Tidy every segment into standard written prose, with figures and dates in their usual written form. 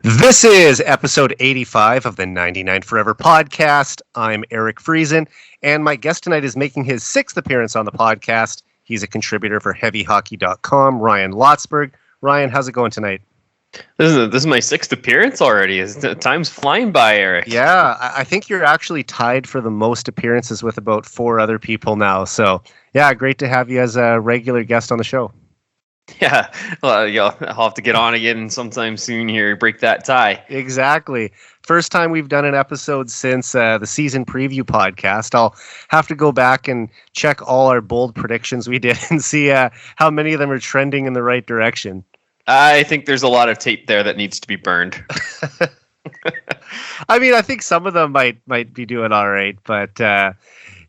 This is episode 85 of the 99 Forever podcast. I'm Eric Friesen, and my guest tonight is making his sixth appearance on the podcast. He's a contributor for HeavyHockey.com, Ryan Lotsberg. Ryan, how's it going tonight? This is my sixth appearance already. Time's flying by, Eric. Yeah, I think you're actually tied for the most appearances with about 4 other people now. So, yeah, great to have you as a regular guest on the show. Yeah, well, I'll have to get on again sometime soon here, break that tie. Exactly. First time we've done an episode since the season preview podcast. I'll have to go back and check all our bold predictions we did and see how many of them are trending in the right direction. I think there's a lot of tape there that needs to be burned. I mean, I think some of them might be doing all right, but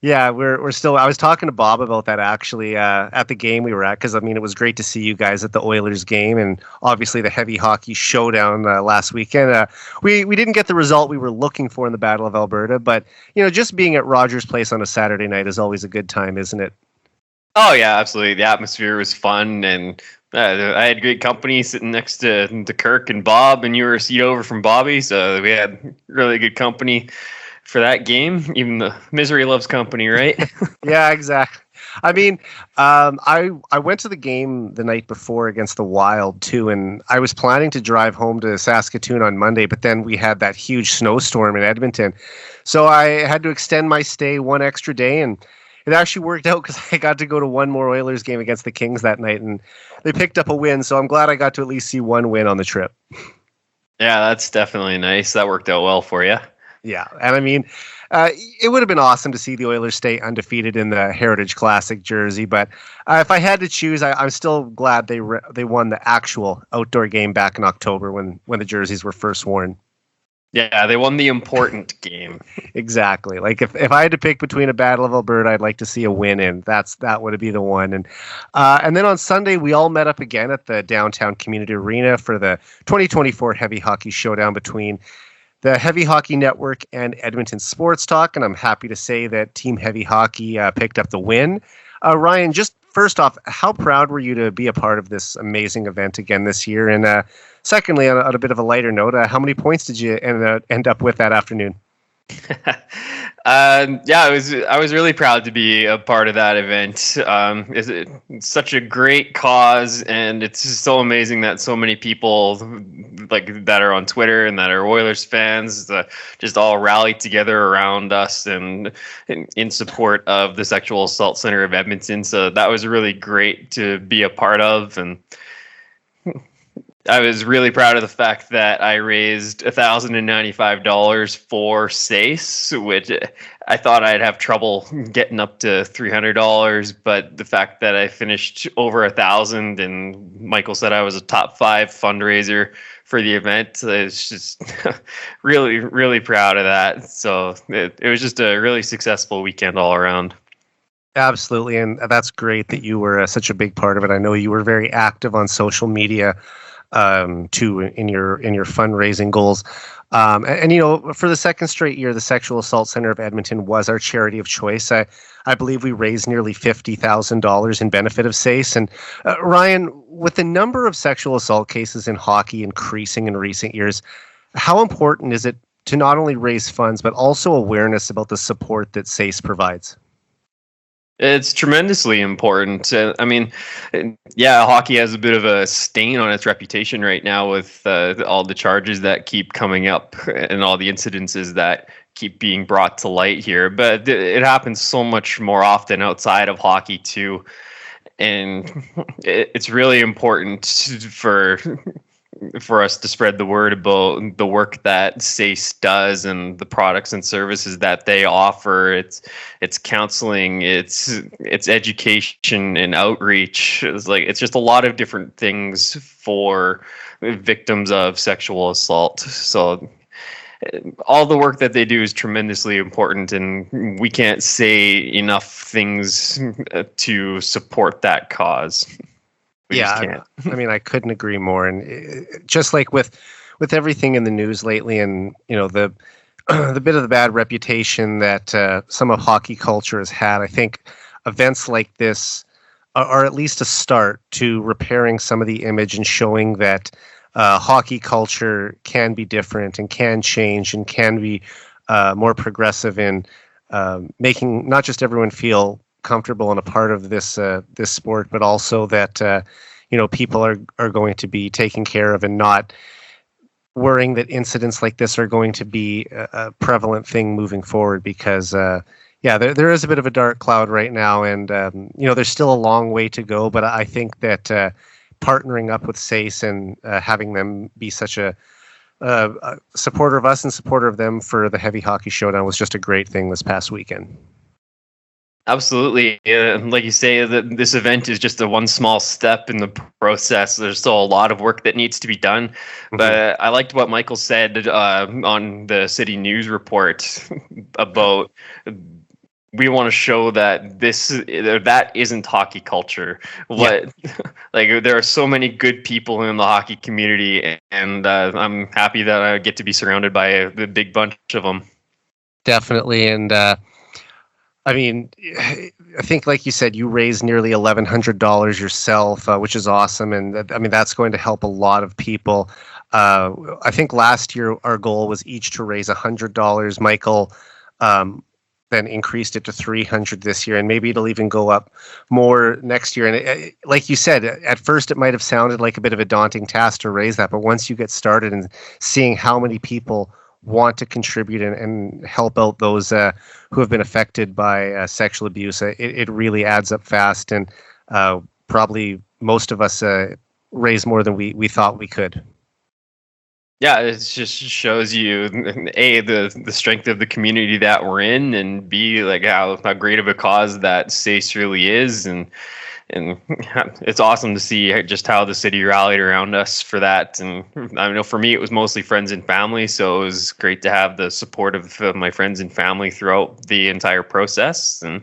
yeah, we're still. I was talking to Bob about that actually at the game we were at, because I mean it was great to see you guys at the Oilers game and obviously the Heavy Hockey Showdown last weekend. We didn't get the result we were looking for in the Battle of Alberta, but just being at Rogers Place on a Saturday night is always a good time, isn't it? Oh yeah, absolutely. The atmosphere was fun, and I had great company sitting next to Kirk and Bob, and you were a seat over from Bobby, so we had really good company for that game. Even the misery loves company, right? Yeah, exactly. I mean, I went to the game the night before against the Wild too, and I was planning to drive home to Saskatoon on Monday, but then we had that huge snowstorm in Edmonton, so I had to extend my stay one extra day, and it actually worked out because I got to go to one more Oilers game against the Kings that night, and they picked up a win, so I'm glad I got to at least see one win on the trip. Yeah, that's definitely nice. That worked out well for you. Yeah, and I mean, it would have been awesome to see the Oilers stay undefeated in the Heritage Classic jersey, but if I had to choose, I'm still glad they won the actual outdoor game back in October when the jerseys were first worn. Yeah, they won the important game. Exactly. Like if I had to pick between a Battle of Alberta, I'd like to see a win in. That would be the one. And then on Sunday, we all met up again at the downtown community arena for the 2024 Heavy Hockey Showdown between the Heavy Hockey Network and Edmonton Sports Talk. And I'm happy to say that Team Heavy Hockey picked up the win. Ryan, just first off, how proud were you to be a part of this amazing event again this year? And secondly, on a bit of a lighter note, how many points did you end up with that afternoon? Yeah, I was really proud to be a part of that event. It's such a great cause, and it's just so amazing that so many people like that are on Twitter and that are Oilers fans just all rallied together around us and in support of the Sexual Assault Center of Edmonton. So that was really great to be a part of, and I was really proud of the fact that I raised $1,095 for SACE, which I thought I'd have trouble getting up to $300, but the fact that I finished over $1,000, and Michael said I was a top 5 fundraiser for the event, it's just really, really proud of that. So it was just a really successful weekend all around. Absolutely, and that's great that you were such a big part of it. I know you were very active on social media too in your fundraising goals, and for the second straight year, the Sexual Assault Center of Edmonton was our charity of choice. I believe we raised nearly $50,000 in benefit of SACE. And Ryan, with the number of sexual assault cases in hockey increasing in recent years, how important is it to not only raise funds but also awareness about the support that SACE provides? It's tremendously important. I mean, yeah, hockey has a bit of a stain on its reputation right now with all the charges that keep coming up and all the incidences that keep being brought to light here. But it happens so much more often outside of hockey too. And it's really important for us to spread the word about the work that SACE does and the products and services that they offer. It's counseling, it's education and outreach. It's just a lot of different things for victims of sexual assault. So all the work that they do is tremendously important, and we can't say enough things to support that cause. I mean, I couldn't agree more. And just like with everything in the news lately, and the bit of the bad reputation that some of hockey culture has had, I think events like this are at least a start to repairing some of the image and showing that hockey culture can be different and can change and can be more progressive in making not just everyone feel comfortable and a part of this sport, but also that people are going to be taken care of and not worrying that incidents like this are going to be a prevalent thing moving forward. Because there is a bit of a dark cloud right now, and there's still a long way to go. But I think that partnering up with SACE and having them be such a supporter of us and supporter of them for the Heavy Hockey Showdown was just a great thing this past weekend. Absolutely. Like you say, that this event is just one small step in the process. There's still a lot of work that needs to be done. Mm-hmm. But I liked what Michael said on the City News report about we want to show that that isn't hockey culture. Like there are so many good people in the hockey community, and I'm happy that I get to be surrounded by a big bunch of them. Definitely. And I think, like you said, you raised nearly $1,100 yourself, which is awesome. And that's going to help a lot of people. I think last year our goal was each to raise $100. Michael then increased it to $300 this year, and maybe it'll even go up more next year. And like you said, at first it might have sounded like a bit of a daunting task to raise that, but once you get started and seeing how many people want to contribute and help out those who have been affected by sexual abuse, it really adds up fast, and probably most of us raise more than we thought we could. Yeah, it just shows you, A, the strength of the community that we're in, and B, like how great of a cause that SACE really is, and it's awesome to see just how the city rallied around us for that. And I know for me, it was mostly friends and family, so it was great to have the support of my friends and family throughout the entire process. And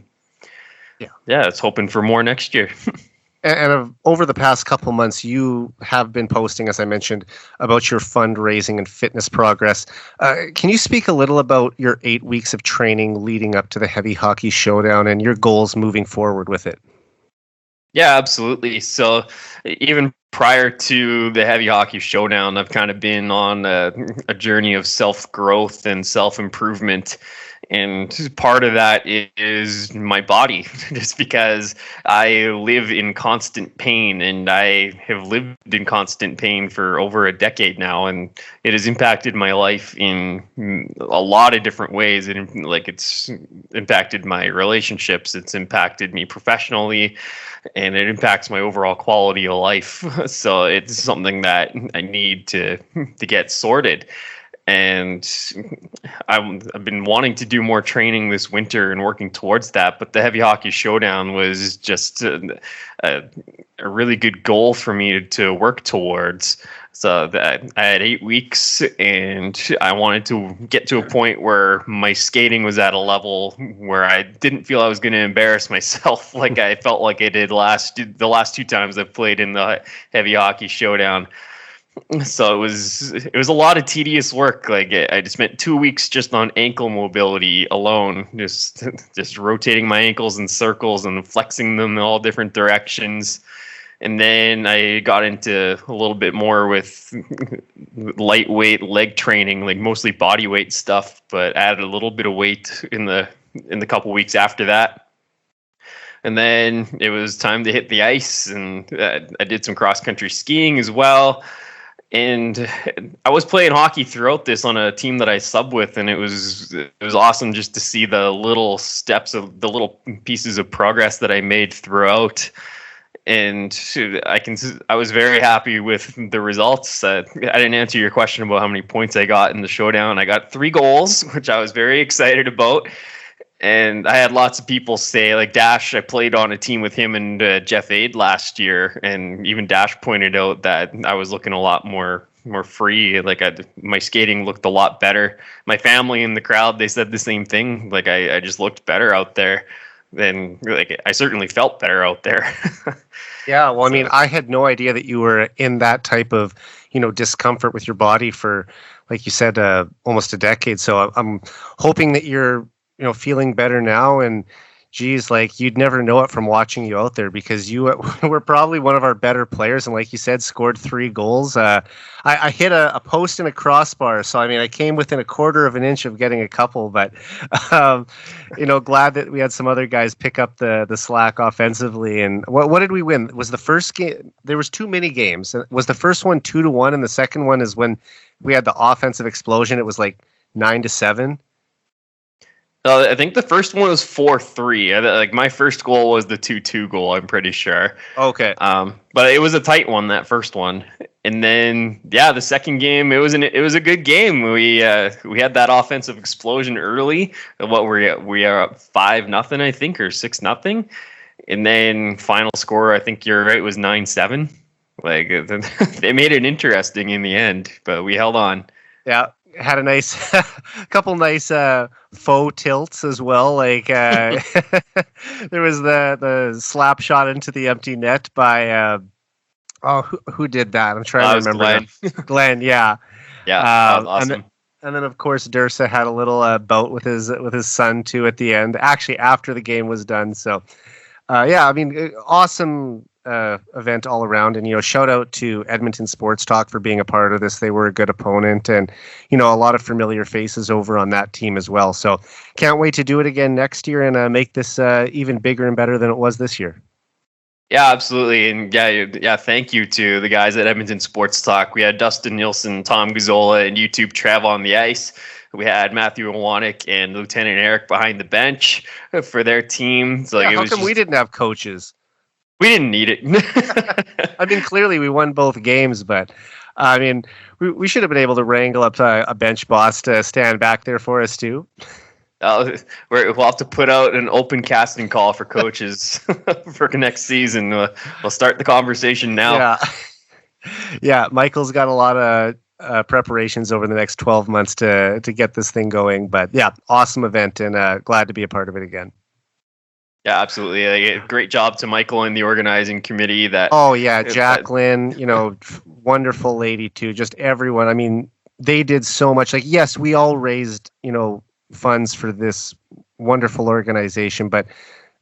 yeah, it's hoping for more next year. And over the past couple months, you have been posting, as I mentioned, about your fundraising and fitness progress. Can you speak a little about your 8 weeks of training leading up to the Heavy Hockey Showdown and your goals moving forward with it? Yeah, absolutely. So even prior to the Heavy Hockey Showdown, I've kind of been on a journey of self-growth and self-improvement. And part of that is my body, just because I live in constant pain, and I have lived in constant pain for over a decade now, and it has impacted my life in a lot of different ways. It's impacted my relationships, it's impacted me professionally, and it impacts my overall quality of life. So it's something that I need to get sorted. And I've been wanting to do more training this winter and working towards that, but the Heavy Hockey Showdown was just a really good goal for me to work towards. So that I had 8 weeks, and I wanted to get to a point where my skating was at a level where I didn't feel I was going to embarrass myself like I felt like I did the last 2 times I've played in the Heavy Hockey Showdown. So it was a lot of tedious work. Like I just spent 2 weeks just on ankle mobility alone, just rotating my ankles in circles and flexing them in all different directions. And then I got into a little bit more with lightweight leg training, like mostly body weight stuff, but added a little bit of weight in the couple weeks after that. And then it was time to hit the ice, and I did some cross country skiing as well. And I was playing hockey throughout this on a team that I sub with, and it was awesome just to see the little steps of the little pieces of progress that I made throughout. And I was very happy with the results. I didn't answer your question about how many points I got in the showdown. I got 3 goals, which I was very excited about. And I had lots of people say, like Dash, I played on a team with him and Jeff Aid last year, and even Dash pointed out that I was looking a lot more free. Like my skating looked a lot better. My family in the crowd, they said the same thing. Like I just looked better out there. Then like I certainly felt better out there. Yeah, well, I mean, I had no idea that you were in that type of, discomfort with your body for, like you said, almost a decade. So I'm hoping that you're feeling better now, and geez, like you'd never know it from watching you out there because you were probably one of our better players. And like you said, scored 3 goals. I hit a post and a crossbar. So, I mean, I came within a quarter of an inch of getting a couple, but, glad that we had some other guys pick up the slack offensively. And what did we win? Was the first game, there was 2 mini games. Was the first one 2-1? And the second one is when we had the offensive explosion. It was like 9-7. I think the first one was 4-3. Like my first goal was the 2-2 goal. I'm pretty sure. Okay. But it was a tight one, that first one, and then the second game it was a good game. We had that offensive explosion early. What we are up 5-0, I think, or 6-0, and then final score, I think you're right, was 9-7. Like they made it interesting in the end, but we held on. Yeah. Had a nice, couple nice faux tilts as well. Like there was the slap shot into the empty net by who did that? I'm trying to remember. Glenn, yeah, that was awesome. And then of course Dursa had a little bout with his son too at the end. Actually, after the game was done. So I mean, awesome event all around, and shout out to Edmonton Sports Talk for being a part of this. They were a good opponent, and a lot of familiar faces over on that team as well. So can't wait to do it again next year and make this even bigger and better than it was this year. Yeah, absolutely. And thank you to the guys at Edmonton Sports Talk. We had Dustin Nielsen, Tom Gazzola, and YouTube Trav on the ice. We had Matthew Iwanek and Lieutenant Eric behind the bench for their team. So how come we didn't have coaches? We didn't need it. I mean, clearly we won both games, but I mean, we should have been able to wrangle up a bench boss to stand back there for us too. We'll have to put out an open casting call for coaches for next season. We'll start the conversation now. Yeah. Michael's got a lot of preparations over the next 12 months to get this thing going. But awesome event, and glad to be a part of it again. Yeah, absolutely. Great job to Michael and the organizing committee. Jacqueline, wonderful lady too. Just everyone. I mean, they did so much. Like, yes, we all raised, funds for this wonderful organization, but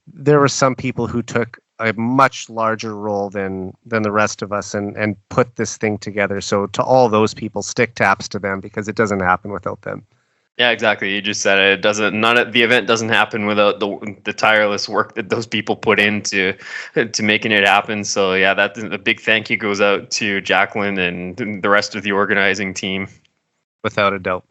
there were some people who took a much larger role than the rest of us and put this thing together. So to all those people, stick taps to them, because it doesn't happen without them. Yeah, exactly. You just said it. It doesn't. The event doesn't happen without the tireless work that those people put into making it happen. So that a big thank you goes out to Jacqueline and the rest of the organizing team. Without a doubt.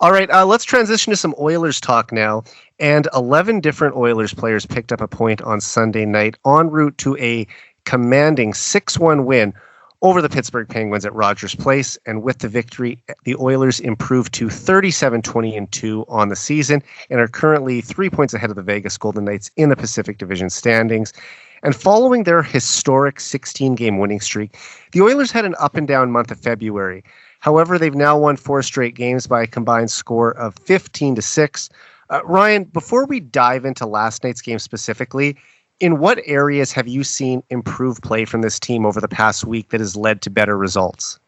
All right, let's transition to some Oilers talk now. And 11 different Oilers players picked up a point on Sunday night en route to a commanding 6-1 win over the Pittsburgh Penguins at Rogers Place. And with the victory, the Oilers improved to 37-20-2 on the season and are currently 3 points ahead of the Vegas Golden Knights in the Pacific Division standings. And following their historic 16-game winning streak, the Oilers had an up-and-down month of February. However, they've now won 4 straight games by a combined score of 15-6. Ryan, before we dive into last night's game specifically, in what areas have you seen improved play from this team over the past week that has led to better results?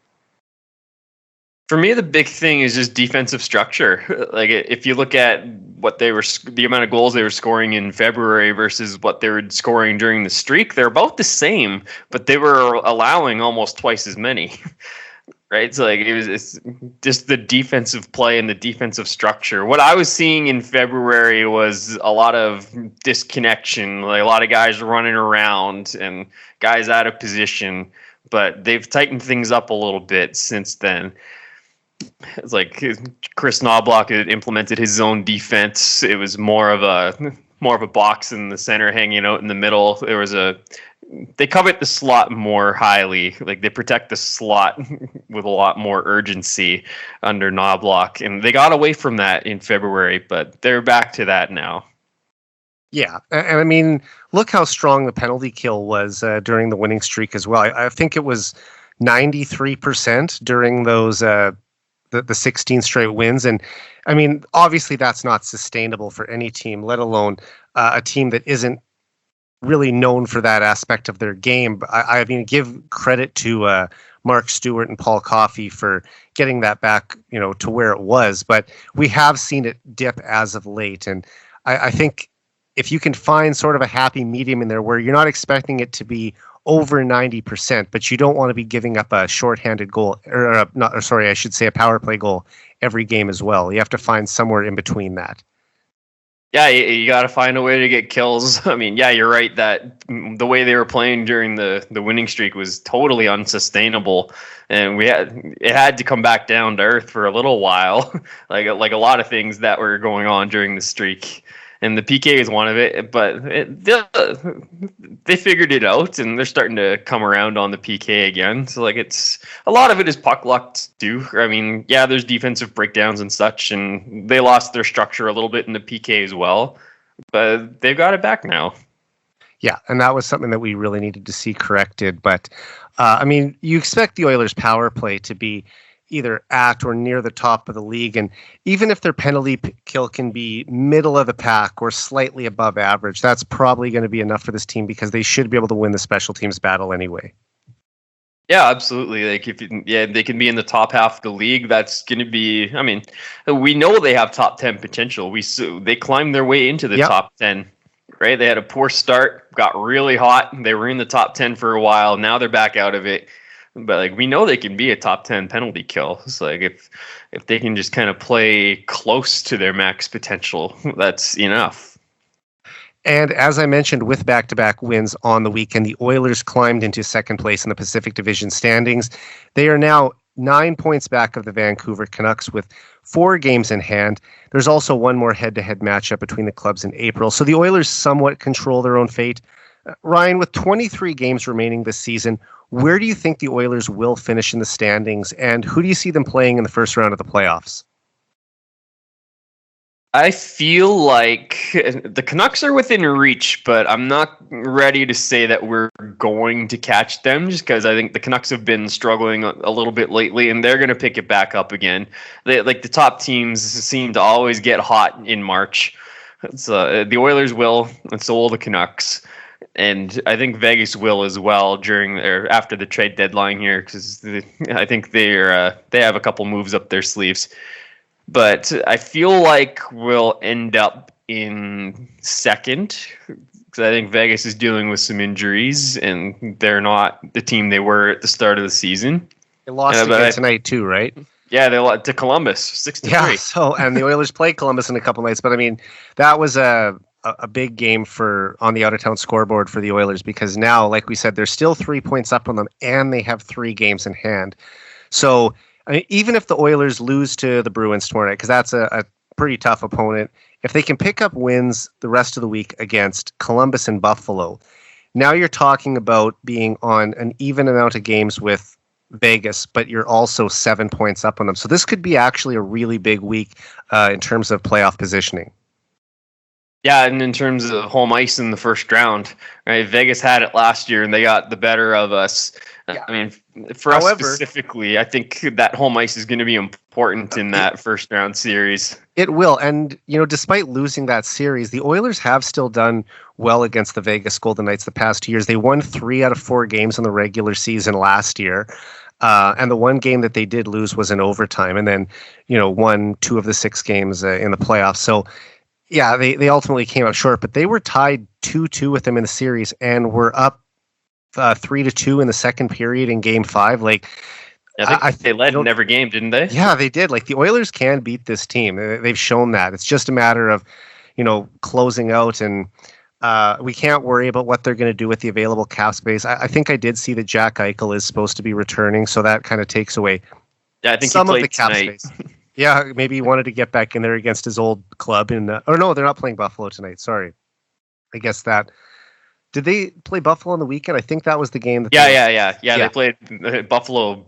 For me, the big thing is just defensive structure. Like, if you look at the amount of goals they were scoring in February versus what they were scoring during the streak, they're about the same, but they were allowing almost twice as many. Right, so it's just the defensive play and the defensive structure. What I was seeing in February was a lot of disconnection, like a lot of guys running around and guys out of position. But they've tightened things up a little bit since then. It's like Chris Knobloch had implemented his zone defense. It was more of a box in the center, hanging out in the middle. They covet the slot more highly. Like, they protect the slot with a lot more urgency under Knobloch. And they got away from that in February, but they're back to that now. Yeah. And I mean, look how strong the penalty kill was during the winning streak as well. I think it was 93% during those the 16 straight wins. And I mean, obviously that's not sustainable for any team, let alone a team that isn't really known for that aspect of their game. But I mean, give credit to Mark Stewart and Paul Coffey for getting that back, to where it was. But we have seen it dip as of late, and I think if you can find sort of a happy medium in there where you're not expecting it to be over 90%, but you don't want to be giving up a shorthanded goal I should say a power play goal every game as well. You have to find somewhere in between that. Yeah, you got to find a way to get kills. I mean, yeah, you're right that the way they were playing during the winning streak was totally unsustainable, and it had to come back down to earth for a little while, like a lot of things that were going on during the streak. And the PK is one of it, but they figured it out, and they're starting to come around on the PK again. So it's a lot of it is puck luck too. I mean, yeah, there's defensive breakdowns and such, and they lost their structure a little bit in the PK as well, but they've got it back now. Yeah, and that was something that we really needed to see corrected. But I mean, you expect the Oilers' power play to be either at or near the top of the league. And even if their penalty kill can be middle of the pack or slightly above average, that's probably going to be enough for this team because they should be able to win the special teams battle anyway. Yeah, absolutely. They can be in the top half of the league. That's going to be, I mean, we know they have top 10 potential. They climbed their way into the top 10, right? They had a poor start, got really hot. They were in the top 10 for a while. Now they're back out of it. But we know they can be a top 10 penalty kill. It's if they can just kind of play close to their max potential, that's enough. And as I mentioned, with back-to-back wins on the weekend, the Oilers climbed into second place in the Pacific Division standings. They are now 9 points back of the Vancouver Canucks with 4 games in hand. There's also one more head-to-head matchup between the clubs in April. So the Oilers somewhat control their own fate. Ryan, with 23 games remaining this season, where do you think the Oilers will finish in the standings, and who do you see them playing in the first round of the playoffs? I feel like the Canucks are within reach, but I'm not ready to say that we're going to catch them just because I think the Canucks have been struggling a little bit lately, and they're going to pick it back up again. The top teams seem to always get hot in March. The Oilers will, and so will the Canucks. And I think Vegas will as well after the trade deadline here, because I think they have a couple moves up their sleeves. But I feel like we'll end up in second, because I think Vegas is dealing with some injuries, and they're not the team they were at the start of the season. They lost again tonight too, right? Yeah, they lost to Columbus, 6-3. Yeah, and the Oilers played Columbus in a couple nights, but I mean, that was a big game on the out-of-town scoreboard for the Oilers, because now, like we said, they're still 3 points up on them, and they have 3 games in hand. So I mean, even if the Oilers lose to the Bruins tomorrow night, because that's a pretty tough opponent, if they can pick up wins the rest of the week against Columbus and Buffalo, now you're talking about being on an even amount of games with Vegas, but you're also 7 points up on them. So this could be actually a really big week in terms of playoff positioning. Yeah, and in terms of home ice in the first round, right? Vegas had it last year, and they got the better of us. Yeah. I mean, for us specifically, I think that home ice is going to be important in that first round series. It will, and despite losing that series, the Oilers have still done well against the Vegas Golden Knights the past 2 years. They won 3 out of 4 games in the regular season last year. And the one game that they did lose was in overtime, and then, won 2 of the 6 games in the playoffs. So, yeah, they ultimately came out short, but they were tied 2-2 with them in the series and were up 3-2 in the second period in Game 5. I think they led in every game, didn't they? Yeah, they did. The Oilers can beat this team. They've shown that. It's just a matter of, closing out, and we can't worry about what they're going to do with the available cap space. I think I did see that Jack Eichel is supposed to be returning, so that kind of takes away I think some of the cap tonight. Space. Yeah, maybe he wanted to get back in there against his old club. No, they're not playing Buffalo tonight. Sorry. I guess that. Did they play Buffalo on the weekend? I think that was the game. Yeah. They played Buffalo.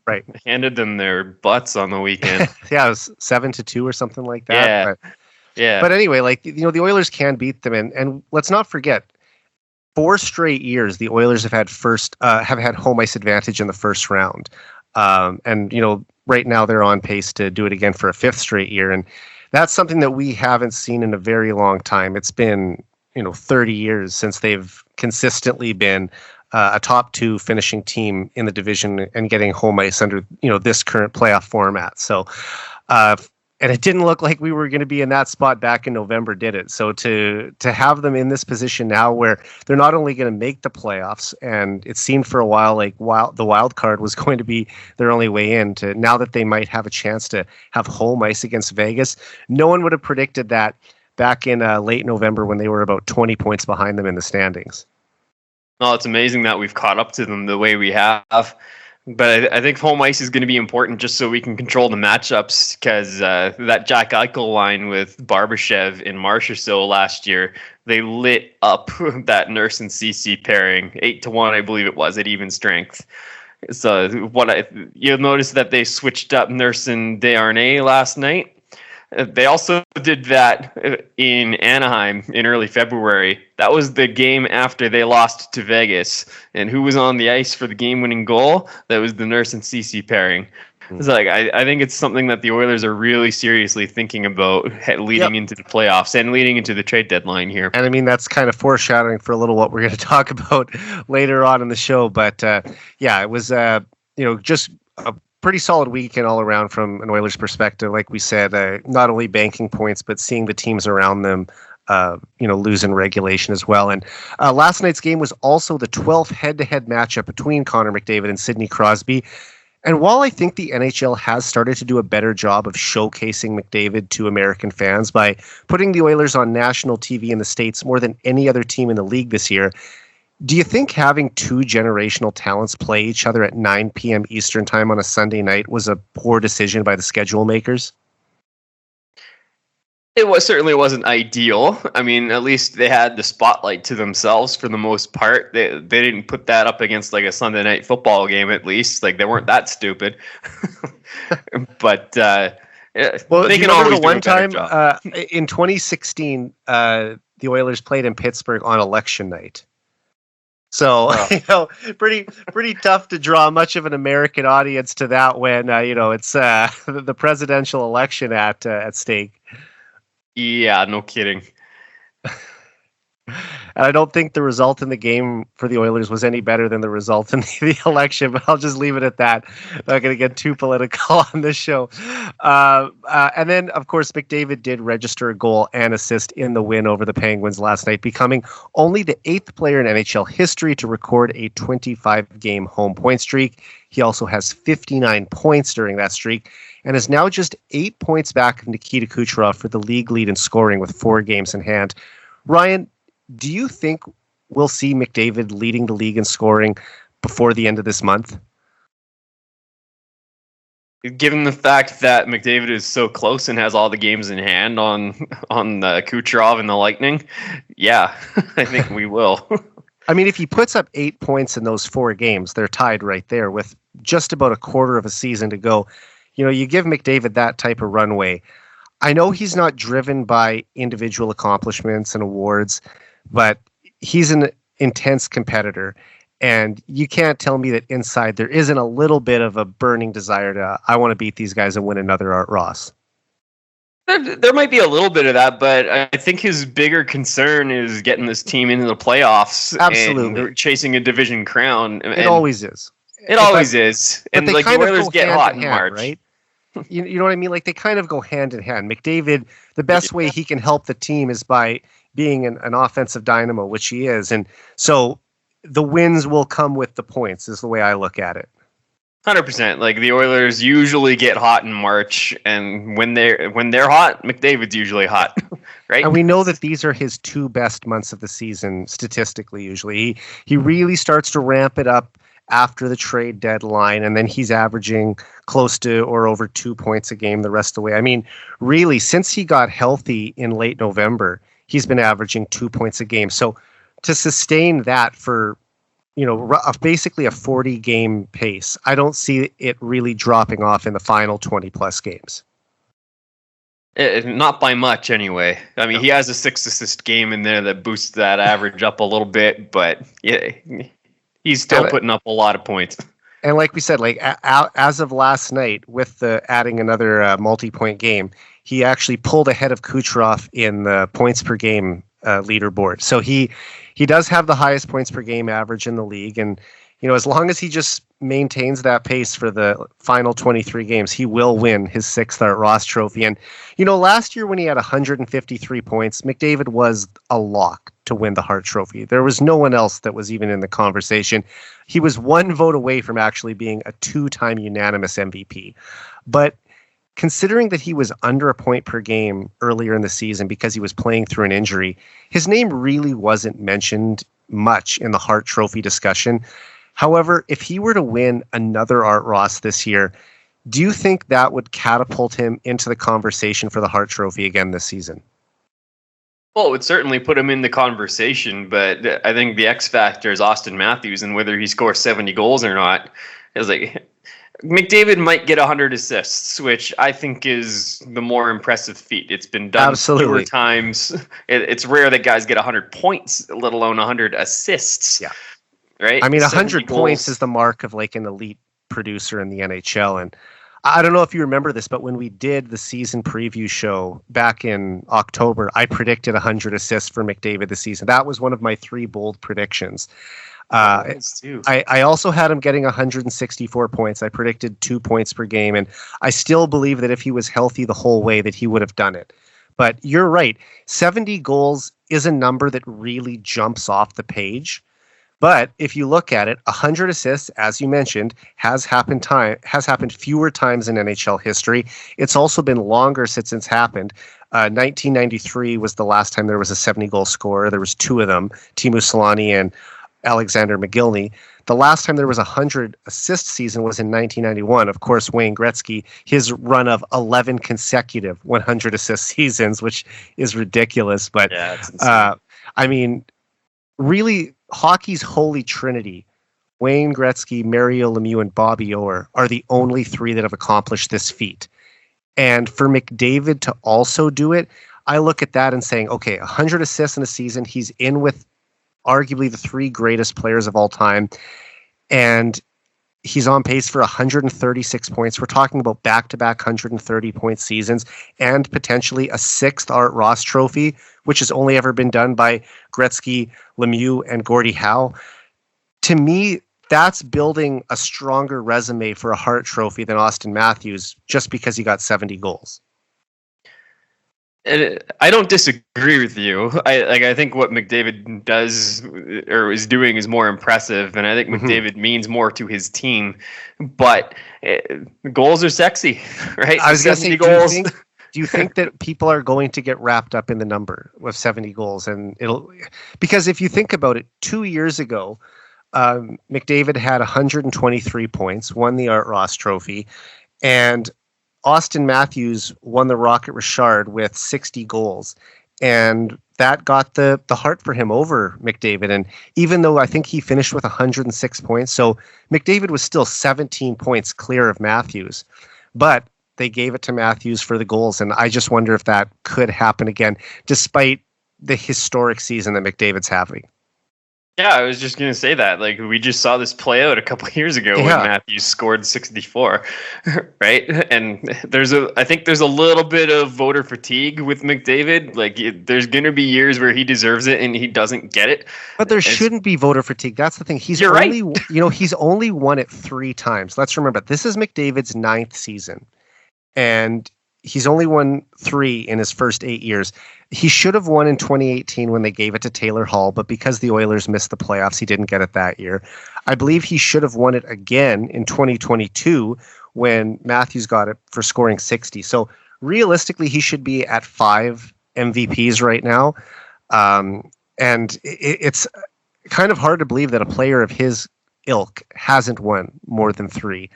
Right. Handed them their butts on the weekend. Yeah, it was 7-2 or something like that. Yeah. But anyway, the Oilers can beat them, and let's not forget, 4 straight years the Oilers have had home ice advantage in the first round, and right now they're on pace to do it again for a 5th straight year, and that's something that we haven't seen in a very long time. It's been 30 years since they've consistently been a top 2 finishing team in the division and getting home ice under this current playoff format. So And it didn't look like we were going to be in that spot back in November, did it? So to have them in this position now where they're not only going to make the playoffs, and it seemed for a while like the wild card was going to be their only way in, to now that they might have a chance to have home ice against Vegas. No one would have predicted that back in late November when they were about 20 points behind them in the standings. Well, it's amazing that we've caught up to them the way we have. But I think home ice is going to be important just so we can control the matchups, because that Jack Eichel line with Barbashev and Marchessault last year, they lit up that Nurse and CC pairing 8-1, I believe it was, at even strength. So you'll notice that they switched up Nurse and Desharnais last night. They also did that in Anaheim in early February. That was the game after they lost to Vegas. And who was on the ice for the game-winning goal? That was the Nurse and CC pairing. It's like I think it's something that the Oilers are really seriously thinking about leading into the playoffs and leading into the trade deadline here. And I mean, that's kind of foreshadowing for a little what we're going to talk about later on in the show. But it was just a pretty solid weekend all around from an Oilers perspective. Like we said, not only banking points, but seeing the teams around them, lose in regulation as well. And last night's game was also the 12th head-to-head matchup between Connor McDavid and Sidney Crosby. And while I think the NHL has started to do a better job of showcasing McDavid to American fans by putting the Oilers on national TV in the States more than any other team in the league this year, do you think having two generational talents play each other at 9 p.m. Eastern time on a Sunday night was a poor decision by the schedule makers? Certainly wasn't ideal. I mean, at least they had the spotlight to themselves for the most part. They didn't put that up against like a Sunday night football game, at least. Like, they weren't that stupid. But they can always do a better job. In 2016, the Oilers played in Pittsburgh on election night. So, pretty tough to draw much of an American audience to that when, it's the presidential election at stake. Yeah, no kidding. And I don't think the result in the game for the Oilers was any better than the result in the election, but I'll just leave it at that. I'm not going to get too political on this show. And then, of course, McDavid did register a goal and assist in the win over the Penguins last night, becoming only the 8th player in NHL history to record a 25-game home point streak. He also has 59 points during that streak and is now just 8 points back of Nikita Kucherov for the league lead in scoring with 4 games in hand. Ryan, do you think we'll see McDavid leading the league in scoring before the end of this month? Given the fact that McDavid is so close and has all the games in hand on Kucherov and the Lightning, yeah, I think we will. I mean, if he puts up 8 points in those 4 games, they're tied right there with just about a quarter of a season to go. You give McDavid that type of runway. I know he's not driven by individual accomplishments and awards, but he's an intense competitor. And you can't tell me that inside there isn't a little bit of a burning desire to, I want to beat these guys and win another Art Ross. There might be a little bit of that, but I think his bigger concern is getting this team into the playoffs. Absolutely. And chasing a division crown. It always is. It always is. And like the Oilers get hot in March. Right? You know what I mean? Like, they kind of go hand in hand. McDavid, the best way he can help the team is by being an offensive dynamo, which he is. And so the wins will come with the points is the way I look at it. 100%. Like, the Oilers usually get hot in March, and when they're hot, McDavid's usually hot, right? And we know that these are his 2 best months of the season statistically. Usually, he really starts to ramp it up after the trade deadline, and then he's averaging close to or over 2 points a game the rest of the way. I mean, really, since he got healthy in late November, he's been averaging 2 points a game. So to sustain that for basically a 40-game pace, I don't see it really dropping off in the final 20-plus games. Not by much, anyway. I mean, he has a 6-assist game in there that boosts that average up a little bit, but yeah, he's still putting up a lot of points. And like we said, like as of last night, with adding another multi-point game, he actually pulled ahead of Kucherov in the points per game leaderboard. So he does have the highest points per game average in the league, and as long as he just maintains that pace for the final 23 games, he will win his 6th Art Ross trophy. And, last year when he had 153 points, McDavid was a lock to win the Hart Trophy. There was no one else that was even in the conversation. He was one vote away from actually being a 2-time unanimous MVP. But considering that he was under a point per game earlier in the season because he was playing through an injury, his name really wasn't mentioned much in the Hart Trophy discussion. However, if he were to win another Art Ross this year, do you think that would catapult him into the conversation for the Hart Trophy again this season? Well, it would certainly put him in the conversation, but I think the X factor is Austin Matthews, and whether he scores 70 goals or not is like McDavid might get 100 assists, which I think is the more impressive feat. It's been done fewer times. It's rare that guys get 100 points, let alone 100 assists. Yeah. Right? I mean, 100 points is the mark of like an elite producer in the NHL. And I don't know if you remember this, but when we did the season preview show back in October, I predicted 100 assists for McDavid this season. That was one of my 3 bold predictions. I also had him getting 164 points. I predicted 2 points per game, and I still believe that if he was healthy the whole way, that he would have done it. But you're right. 70 goals is a number that really jumps off the page. But if you look at it, 100 assists, as you mentioned, has happened fewer times in NHL history. It's also been longer since it's happened. 1993 was the last time there was a 70-goal scorer. There was 2 of them, Teemu Selanne and Alexander McGillney. The last time there was a 100-assist season was in 1991. Of course, Wayne Gretzky, his run of 11 consecutive 100-assist seasons, which is ridiculous. But, I mean, really, hockey's holy trinity, Wayne Gretzky, Mario Lemieux, and Bobby Orr, are the only 3 that have accomplished this feat. And for McDavid to also do it, I look at that and saying, okay, 100 assists in a season, he's in with arguably the 3 greatest players of all time, and he's on pace for 136 points. We're talking about back-to-back 130-point seasons and potentially a 6th Art Ross trophy, which has only ever been done by Gretzky, Lemieux, and Gordie Howe. To me, that's building a stronger resume for a Hart Trophy than Austin Matthews just because he got 70 goals. And I don't disagree with you. I think what McDavid does or is doing is more impressive, and I think McDavid means more to his team. But goals are sexy, right? I was going to say, goals. Do you think that people are going to get wrapped up in the number of 70 goals? And because if you think about it, 2 years ago, McDavid had 123 points, won the Art Ross Trophy, and Austin Matthews won the Rocket Richard with 60 goals, and that got the Hart for him over McDavid. And even though I think he finished with 106 points, so McDavid was still 17 points clear of Matthews, but they gave it to Matthews for the goals. And I just wonder if that could happen again, despite the historic season that McDavid's having. Yeah, I was just going to say that. Like, we just saw this play out a couple of years ago when Matthews scored 64, right? And I think there's a little bit of voter fatigue with McDavid. Like, there's going to be years where he deserves it and he doesn't get it. But there shouldn't be voter fatigue. That's the thing. He's only won it 3 times. Let's remember, this is McDavid's 9th season, and he's only won 3 in his first 8 years. He should have won in 2018 when they gave it to Taylor Hall, but because the Oilers missed the playoffs, he didn't get it that year. I believe he should have won it again in 2022 when Matthews got it for scoring 60. So realistically, he should be at 5 MVPs right now. And it's kind of hard to believe that a player of his ilk hasn't won more than 3.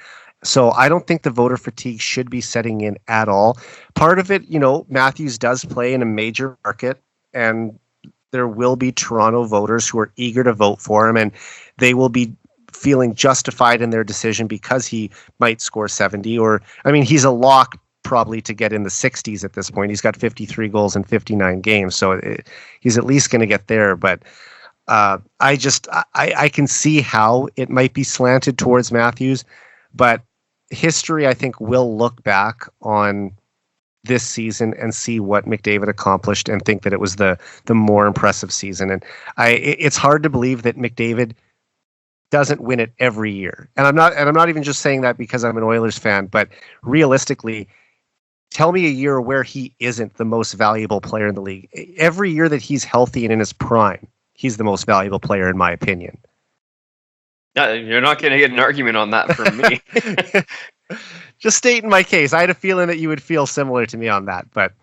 So I don't think the voter fatigue should be setting in at all. Part of it, Matthews does play in a major market, and there will be Toronto voters who are eager to vote for him, and they will be feeling justified in their decision because he might score 70. He's a lock probably to get in the 60s at this point. He's got 53 goals in 59 games, so he's at least going to get there. But I can see how it might be slanted towards Matthews, but history, I think, will look back on this season and see what McDavid accomplished and think that it was the more impressive season. And it's hard to believe that McDavid doesn't win it every year. And I'm not even just saying that because I'm an Oilers fan, but realistically, tell me a year where he isn't the most valuable player in the league. Every year that he's healthy and in his prime, he's the most valuable player in my opinion. You're not going to get an argument on that from me. Just stating my case. I had a feeling that you would feel similar to me on that, but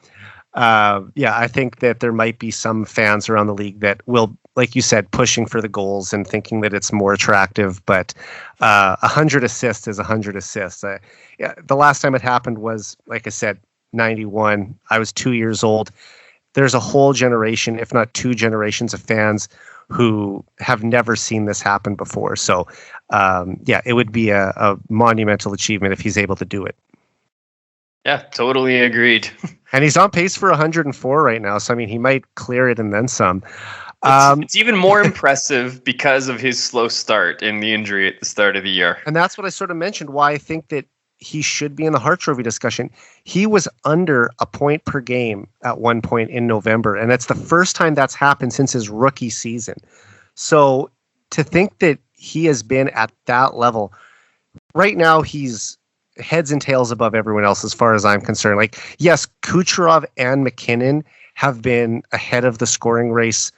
I think that there might be some fans around the league that will, like you said, pushing for the goals and thinking that it's more attractive. But 100 assists is 100 assists. The last time it happened was, like I said, 91. I was 2 years old. There's a whole generation, if not 2 generations of fans who have never seen this happen before. So, it would be a monumental achievement if he's able to do it. Yeah, totally agreed. And he's on pace for 104 right now. So, I mean, he might clear it and then some. It's even more impressive because of his slow start and the injury at the start of the year. And that's what I sort of mentioned, why I think that he should be in the Hart Trophy discussion. He was under a point per game at one point in November, and it's the first time that's happened since his rookie season. So to think that he has been at that level, right now he's heads and tails above everyone else as far as I'm concerned. Like, yes, Kucherov and McKinnon have been ahead of the scoring race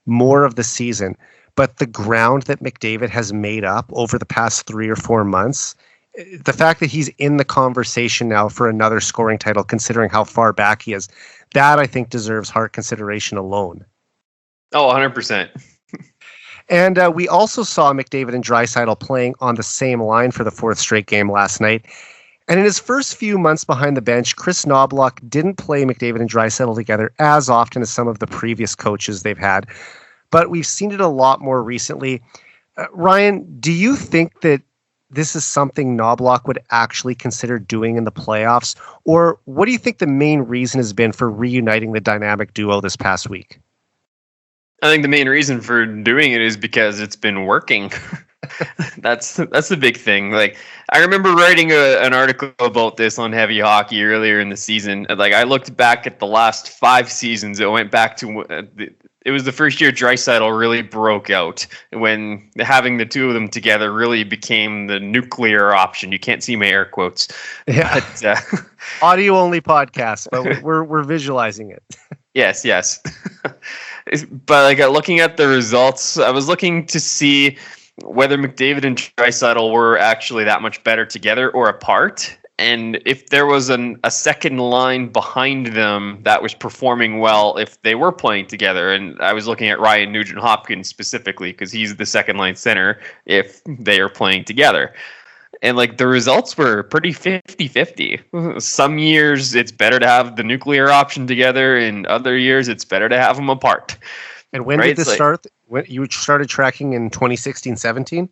more of the season, but the ground that McDavid has made up over the past 3 or 4 months, the fact that he's in the conversation now for another scoring title, considering how far back he is, that I think deserves Hart consideration alone. Oh, 100%. And we also saw McDavid and Draisaitl playing on the same line for the 4th straight game last night. And in his first few months behind the bench, Chris Knobloch didn't play McDavid and Draisaitl together as often as some of the previous coaches they've had. But we've seen it a lot more recently. Ryan, do you think that this is something Knobloch would actually consider doing in the playoffs? Or what do you think the main reason has been for reuniting the dynamic duo this past week? I think the main reason for doing it is because it's been working. That's the big thing. Like, I remember writing an article about this on Heavy Hockey earlier in the season. Like, I looked back at the last 5 seasons. It went back to it was the first year Draisaitl really broke out, when having the two of them together really became the nuclear option. You can't see my air quotes. Yeah. But, audio only podcast, but we're visualizing it. Yes. But like, looking at the results, I was looking to see whether McDavid and Draisaitl were actually that much better together or apart, and if there was a second line behind them that was performing well if they were playing together. And I was looking at Ryan Nugent-Hopkins specifically because he's the second line center if they are playing together. And like, the results were pretty 50-50. Some years it's better to have the nuclear option together, and other years it's better to have them apart. And when did this start? When you started tracking in 2016-17?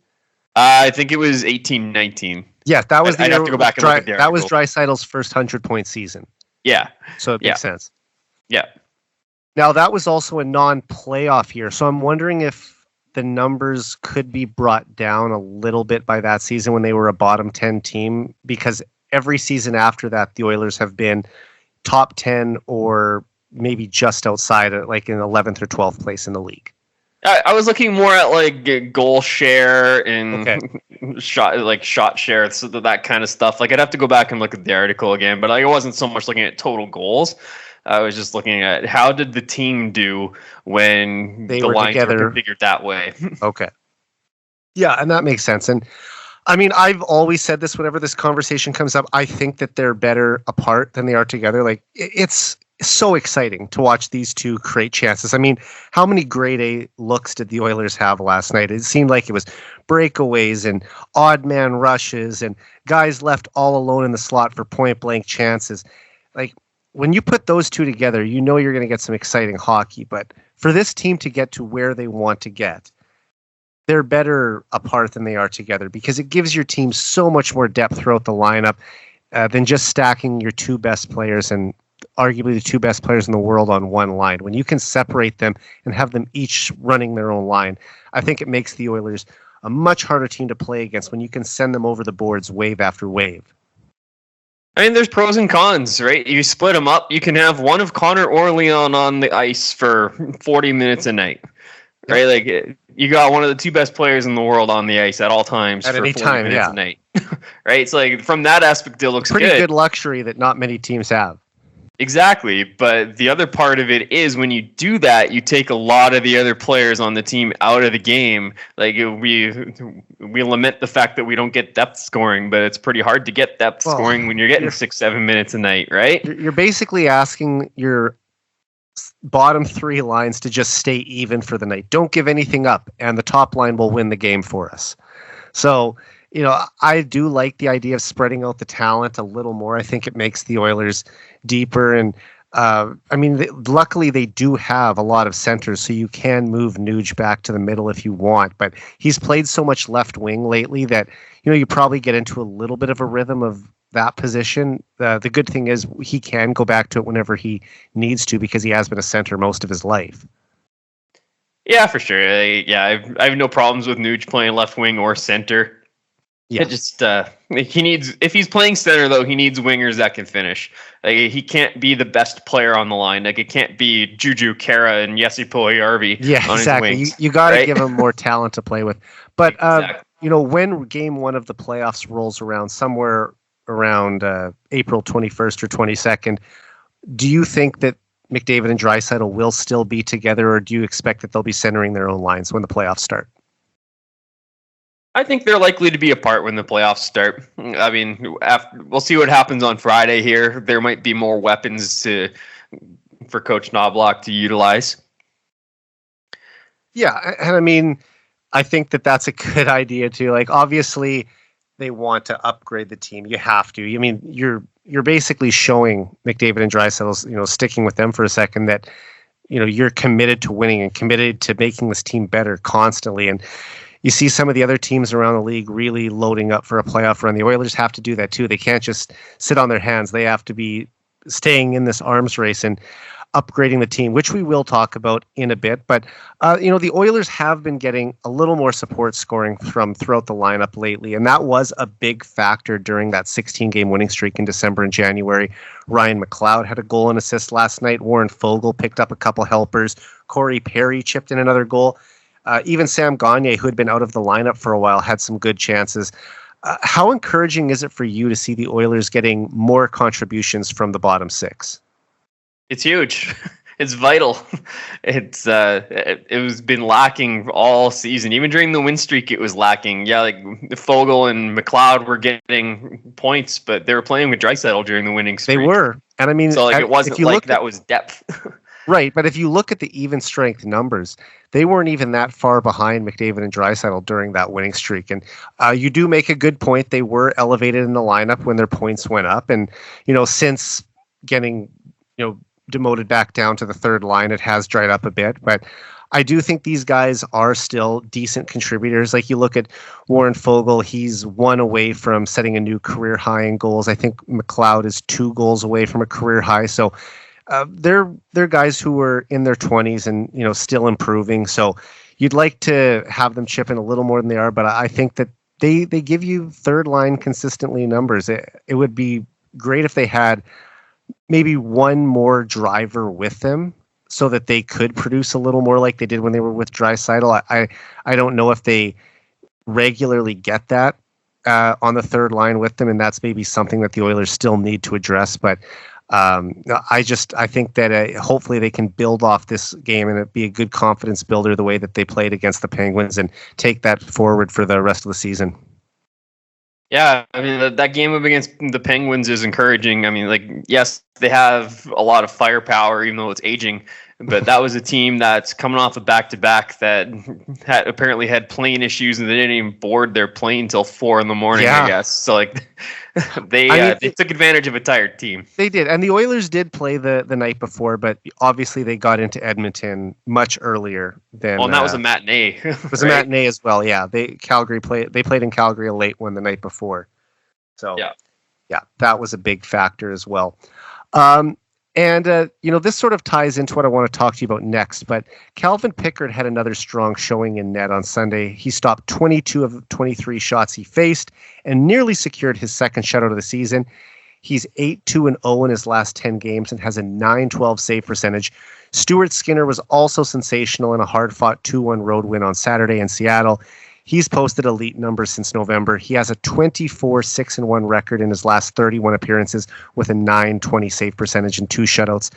I think it was 18-19. Yeah, that was I'd have to go back and look at the that was article. Draisaitl's first 100-point season. Yeah. So it makes sense. Yeah. Now, that was also a non-playoff year, so I'm wondering if the numbers could be brought down a little bit by that season when they were a bottom 10 team, because every season after that, the Oilers have been top 10 or maybe just outside, like in 11th or 12th place in the league. I was looking more at like goal share and shot share, so that kind of stuff. Like, I'd have to go back and look at the article again, but I wasn't so much looking at total goals. I was just looking at how did the team do when the lines were configured that way. Okay. Yeah, and that makes sense. And I mean, I've always said this whenever this conversation comes up. I think that they're better apart than they are together. Like, it's so exciting to watch these two create chances. I mean, how many grade A looks did the Oilers have last night? It seemed like it was breakaways and odd man rushes and guys left all alone in the slot for point blank chances. Like, when you put those two together, you know you're going to get some exciting hockey. But for this team to get to where they want to get, they're better apart than they are together, because it gives your team so much more depth throughout the lineup than just stacking your 2 best players and arguably the 2 best players in the world on one line. When you can separate them and have them each running their own line, I think it makes the Oilers a much harder team to play against when you can send them over the boards wave after wave. I mean, there's pros and cons, right? You split them up. You can have one of Connor or Leon on the ice for 40 minutes a night, right? Like you got one of the two best players in the world on the ice at all times at for any 40 time, minutes a night, right? So like from that aspect, it looks pretty good luxury that not many teams have. Exactly, but the other part of it is when you do that, you take a lot of the other players on the team out of the game. Like we lament the fact that we don't get depth scoring, but it's pretty hard to get depth scoring when you're getting 6-7 minutes a night, right? You're basically asking your bottom three lines to just stay even for the night. Don't give anything up, and the top line will win the game for us. So, I do like the idea of spreading out the talent a little more. I think it makes the Oilers deeper. And luckily they do have a lot of centers, so you can move Nuge back to the middle if you want. But he's played so much left wing lately that, you probably get into a little bit of a rhythm of that position. The good thing is he can go back to it whenever he needs to because he has been a center most of his life. Yeah, for sure. I have no problems with Nuge playing left wing or center. Yeah, just he needs, if he's playing center though, he needs wingers that can finish. Like he can't be the best player on the line. Like it can't be Juju Kara and Jesse Puljujärvi. Yeah, on exactly. His wings, you got to right? give him more talent to play with. But Exactly. When game one of the playoffs rolls around, somewhere around April 21st or 22nd, do you think that McDavid and Draisaitl will still be together, or do you expect that they'll be centering their own lines when the playoffs start? I think they're likely to be apart when the playoffs start. I mean, we'll see what happens on Friday here. There might be more weapons for Coach Knobloch to utilize. Yeah, and I think that that's a good idea too. Like, obviously, they want to upgrade the team. You have to. You're basically showing McDavid and Draisaitl, sticking with them for a second, that you're committed to winning and committed to making this team better constantly. And you see some of the other teams around the league really loading up for a playoff run. The Oilers have to do that too. They can't just sit on their hands. They have to be staying in this arms race and upgrading the team, which we will talk about in a bit. But, the Oilers have been getting a little more support scoring from throughout the lineup lately. And that was a big factor during that 16-game winning streak in December and January. Ryan McLeod had a goal and assist last night. Warren Foegele picked up a couple helpers. Corey Perry chipped in another goal. Even Sam Gagner, who had been out of the lineup for a while, had some good chances. How encouraging is it for you to see the Oilers getting more contributions from the bottom six? It's huge. It's vital. It was been lacking all season. Even during the win streak, it was lacking. Yeah, like Foegele and McLeod were getting points, but they were playing with Draisaitl during the winning streak. They were. And so it wasn't like that was depth. Right, but if you look at the even strength numbers, they weren't even that far behind McDavid and Draisaitl during that winning streak. And you do make a good point. They were elevated in the lineup when their points went up. And, since getting, demoted back down to the third line, it has dried up a bit. But I do think these guys are still decent contributors. Like you look at Warren Foegele, he's 1 away from setting a new career high in goals. I think McLeod is 2 goals away from a career high. So they're guys who were in their 20s and still improving. So you'd like to have them chip in a little more than they are, but I think that they give you third line consistently numbers. It would be great if they had maybe one more driver with them so that they could produce a little more like they did when they were with Draisaitl. I don't know if they regularly get that on the third line with them, and that's maybe something that the Oilers still need to address. But I think that hopefully they can build off this game and it be a good confidence builder the way that they played against the Penguins and take that forward for the rest of the season. Yeah, that game up against the Penguins is encouraging. Yes, they have a lot of firepower, even though it's aging. But that was a team that's coming off a back-to-back that apparently had plane issues, and they didn't even board their plane till 4 a.m. I guess. So they took advantage of a tired team. They did, and the Oilers did play the night before, but obviously they got into Edmonton much earlier than. Well, and that was a matinee. It was a matinee as well. Yeah, they played in Calgary a late one the night before. So yeah, that was a big factor as well. This sort of ties into what I want to talk to you about next, but Calvin Pickard had another strong showing in net on Sunday. He stopped 22 of 23 shots he faced and nearly secured his second shutout of the season. He's 8-2-0 in his last 10 games and has a .912 save percentage. Stuart Skinner was also sensational in a hard-fought 2-1 road win on Saturday in Seattle. He's posted elite numbers since November. He has a 24-6-1 record in his last 31 appearances with a .920 save percentage and 2 shutouts.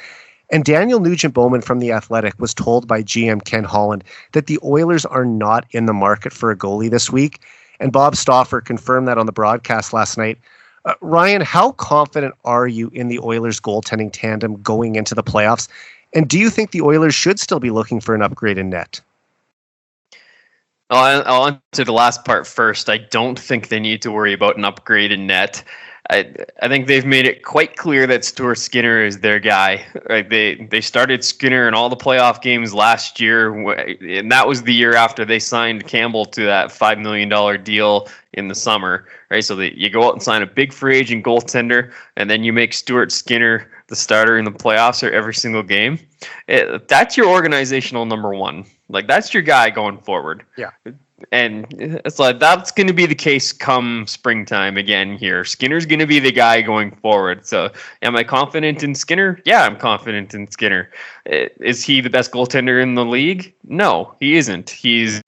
And Daniel Nugent-Bowman from The Athletic was told by GM Ken Holland that the Oilers are not in the market for a goalie this week. And Bob Stauffer confirmed that on the broadcast last night. Ryan, how confident are you in the Oilers goaltending tandem going into the playoffs? And do you think the Oilers should still be looking for an upgrade in net? I'll answer the last part first. I don't think they need to worry about an upgrade in net. I think they've made it quite clear that Stuart Skinner is their guy. Right? They started Skinner in all the playoff games last year, and that was the year after they signed Campbell to that $5 million deal in the summer. Right, so you go out and sign a big free agent goaltender, and then you make Stuart Skinner the starter in the playoffs or every single game. That's your organizational number one. Like, that's your guy going forward. Yeah. And it's like that's going to be the case come springtime again here. Skinner's going to be the guy going forward. So am I confident in Skinner? Yeah, I'm confident in Skinner. Is he the best goaltender in the league? No, he isn't. He's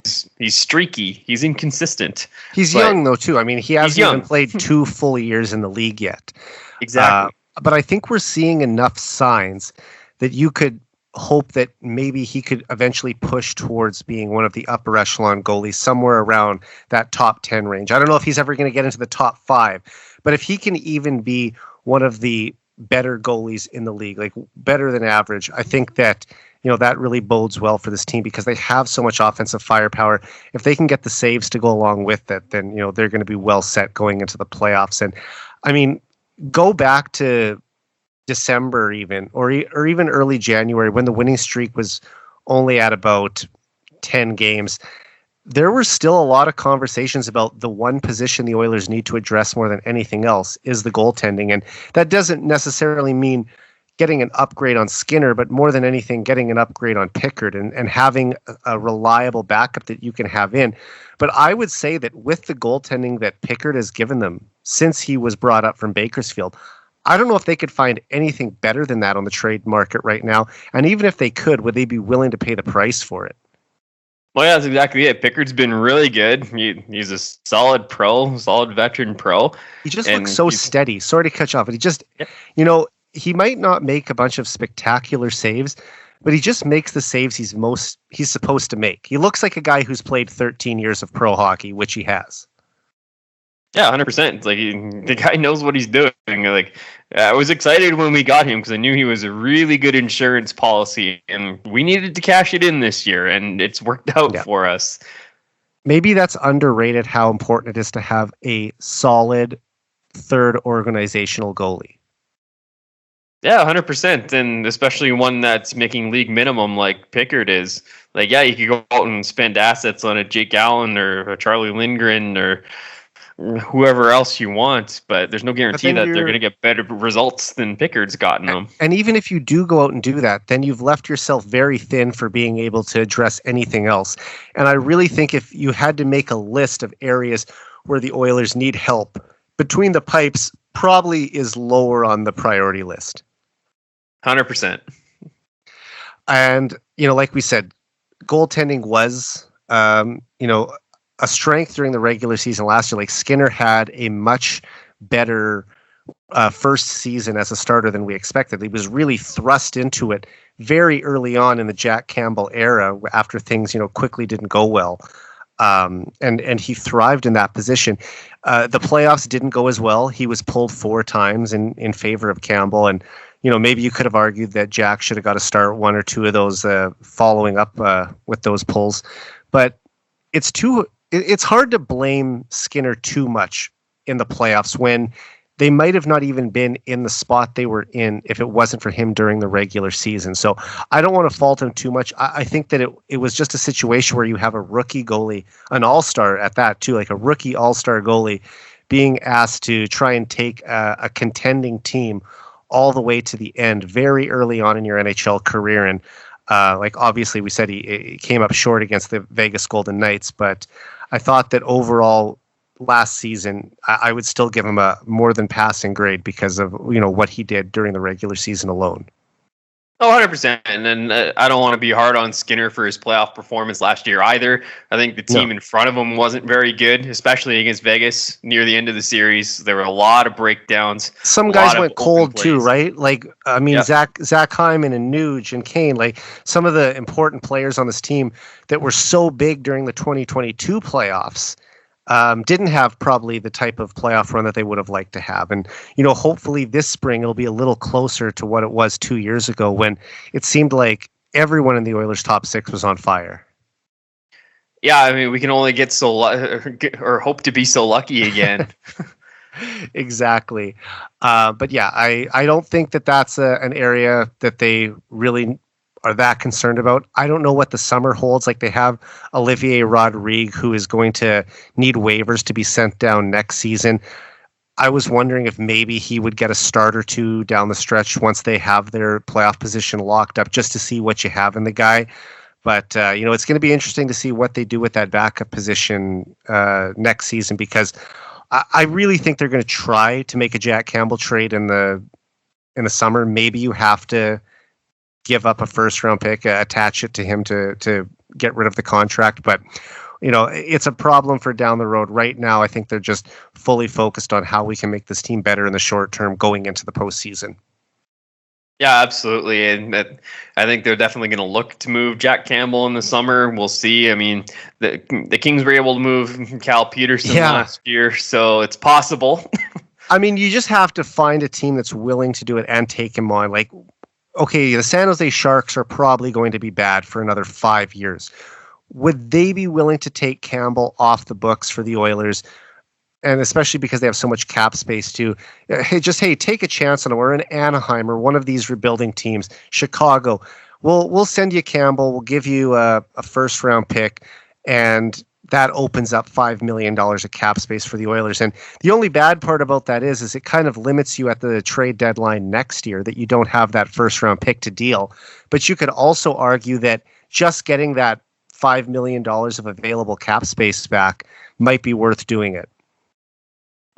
streaky. He's inconsistent. He's young, though, too. I mean, he hasn't even played 2 full years in the league yet. Exactly. But I think we're seeing enough signs that you could hope that maybe he could eventually push towards being one of the upper echelon goalies somewhere around that top 10 range. I don't know if he's ever going to get into the top 5, but if he can even be one of the better goalies in the league, like better than average, I think that, that really bodes well for this team because they have so much offensive firepower. If they can get the saves to go along with it, then, they're going to be well set going into the playoffs. And I mean, go back to December even, or even early January when the winning streak was only at about 10 games, there were still a lot of conversations about the one position the Oilers need to address more than anything else is the goaltending. And that doesn't necessarily mean getting an upgrade on Skinner, but more than anything, getting an upgrade on Pickard and having a reliable backup that you can have in. But I would say that with the goaltending that Pickard has given them since he was brought up from Bakersfield, I don't know if they could find anything better than that on the trade market right now. And even if they could, would they be willing to pay the price for it? Well, yeah, that's exactly it. Pickard's been really good. He's a solid veteran pro. He just looks so steady. Sorry to cut you off, but he just, he might not make a bunch of spectacular saves, but he just makes the saves he's supposed to make. He looks like a guy who's played 13 years of pro hockey, which he has. Yeah, 100%. It's like the guy knows what he's doing. Like, I was excited when we got him because I knew he was a really good insurance policy, and we needed to cash it in this year, and it's worked out for us. Maybe that's underrated how important it is to have a solid third organizational goalie. Yeah, 100%, and especially one that's making league minimum like Pickard is. Like, yeah, you could go out and spend assets on a Jake Allen or a Charlie Lindgren or whoever else you want, but there's no guarantee that they're going to get better results than Pickard's gotten them. And even if you do go out and do that, then you've left yourself very thin for being able to address anything else. And I really think if you had to make a list of areas where the Oilers need help, between the pipes probably is lower on the priority list. 100%. And, like we said, goaltending was, a strength during the regular season last year. Like, Skinner had a much better first season as a starter than we expected. He was really thrust into it very early on in the Jack Campbell era after things, quickly didn't go well. And he thrived in that position. The playoffs didn't go as well. He was pulled 4 times in favor of Campbell. And, maybe you could have argued that Jack should have got to start 1 or 2 of those following up with those pulls. But it's hard to blame Skinner too much in the playoffs when they might have not even been in the spot they were in if it wasn't for him during the regular season. So I don't want to fault him too much. I think that it was just a situation where you have a rookie goalie, an all-star at that too, like a rookie all-star goalie being asked to try and take a contending team all the way to the end very early on in your NHL career. And obviously we said he came up short against the Vegas Golden Knights, but I thought that overall last season, I would still give him a more than passing grade because of, what he did during the regular season alone. Oh, 100%. And then I don't want to be hard on Skinner for his playoff performance last year either. I think the team in front of him wasn't very good, especially against Vegas near the end of the series. There were a lot of breakdowns. Some guys went cold too, right? Like, I mean, Zach Hyman and Nuge and Kane, like some of the important players on this team that were so big during the 2022 playoffs. Didn't have probably the type of playoff run that they would have liked to have. And, hopefully this spring it'll be a little closer to what it was 2 years ago when it seemed like everyone in the Oilers' top six was on fire. Yeah, I mean, we can only get or hope to be so lucky again. Exactly. But yeah, I don't think that that's an area that they really are that concerned about. I don't know what the summer holds. Like, they have Olivier Rodrigue, who is going to need waivers to be sent down next season. I was wondering if maybe he would get a start or two down the stretch once they have their playoff position locked up, just to see what you have in the guy. But, it's going to be interesting to see what they do with that backup position next season, because I really think they're going to try to make a Jack Campbell trade in the summer. Maybe you have to give up a first round pick, attach it to him to get rid of the contract. But, it's a problem for down the road. Right now, I think they're just fully focused on how we can make this team better in the short term going into the postseason. Yeah, absolutely. And I think they're definitely going to look to move Jack Campbell in the summer. We'll see. I mean, the Kings were able to move Cal Peterson last year, so it's possible. I mean, you just have to find a team that's willing to do it and take him on. Like, okay, the San Jose Sharks are probably going to be bad for another 5 years. Would they be willing to take Campbell off the books for the Oilers? And especially because they have so much cap space too. Hey, take a chance on it. We're in Anaheim or one of these rebuilding teams, Chicago. We'll send you Campbell. We'll give you a first round pick, and that opens up $5 million of cap space for the Oilers. And the only bad part about that is it kind of limits you at the trade deadline next year that you don't have that first round pick to deal. But you could also argue that just getting that $5 million of available cap space back might be worth doing it.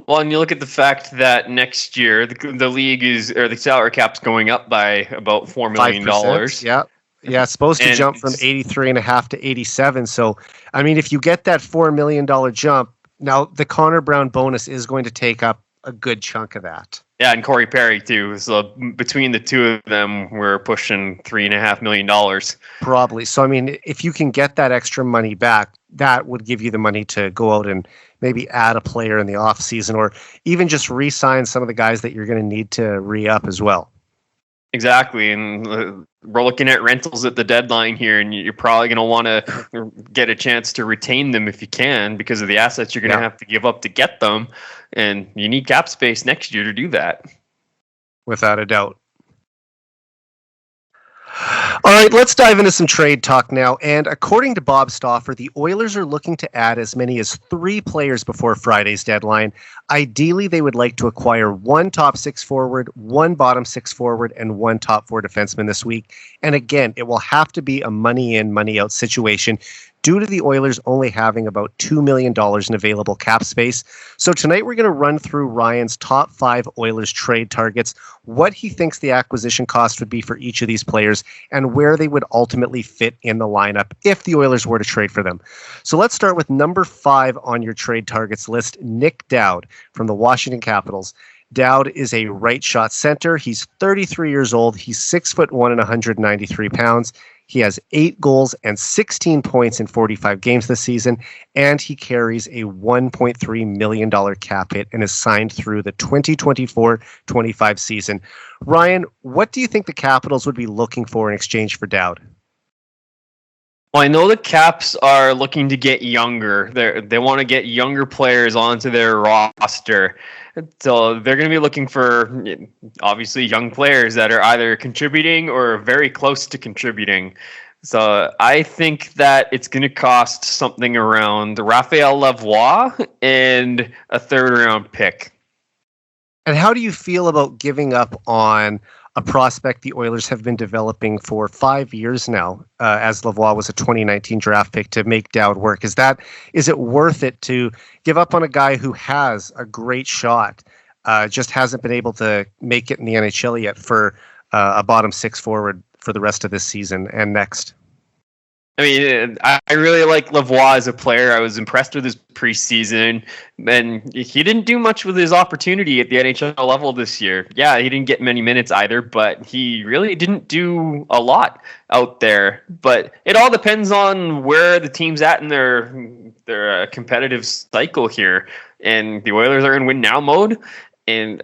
Well, and you look at the fact that next year the league the salary cap's going up by about $4 million. 5%, yeah. Yeah, it's supposed to jump from 83.5 to 87. So, I mean, if you get that $4 million jump, now the Connor Brown bonus is going to take up a good chunk of that. Yeah, and Corey Perry too. So between the two of them, we're pushing $3.5 million. Probably. So, I mean, if you can get that extra money back, that would give you the money to go out and maybe add a player in the offseason, or even just re-sign some of the guys that you're going to need to re-up as well. Exactly, and we're looking at rentals at the deadline here, and you're probably going to want to get a chance to retain them if you can, because of the assets you're going to have to give up to get them, and you need cap space next year to do that. Without a doubt. All right, let's dive into some trade talk now. And according to Bob Stauffer, the Oilers are looking to add as many as 3 players before Friday's deadline. Ideally, they would like to acquire 1 top 6 forward, 1 bottom 6 forward, and 1 top 4 defenseman this week. And again, it will have to be a money in, money out situation due to the Oilers only having about $2 million in available cap space. So tonight we're going to run through Ryan's top 5 Oilers trade targets, what he thinks the acquisition cost would be for each of these players, and where they would ultimately fit in the lineup if the Oilers were to trade for them. So let's start with number 5 on your trade targets list, Nick Dowd from the Washington Capitals. Dowd is a right shot center. He's 33 years old. He's 6'1" and 193 pounds. He has 8 goals and 16 points in 45 games this season, and he carries a $1.3 million cap hit and is signed through the 2024-25 season. Ryan, what do you think the Capitals would be looking for in exchange for Dowd? Well, I know the Caps are looking to get younger. They want to get younger players onto their roster. So they're going to be looking for, obviously, young players that are either contributing or very close to contributing. So I think that it's going to cost something around Raphael Lavoie and a 3rd-round pick. And how do you feel about giving up on a prospect the Oilers have been developing for 5 years now, as Lavoie was a 2019 draft pick, to make Dowd work? Is it worth it to give up on a guy who has a great shot, just hasn't been able to make it in the NHL yet, for a bottom 6 forward for the rest of this season and next? I mean, I really like Lavoie as a player. I was impressed with his preseason, and he didn't do much with his opportunity at the NHL level this year. Yeah, he didn't get many minutes either, but he really didn't do a lot out there. But it all depends on where the team's at in their competitive cycle here. And the Oilers are in win now mode, and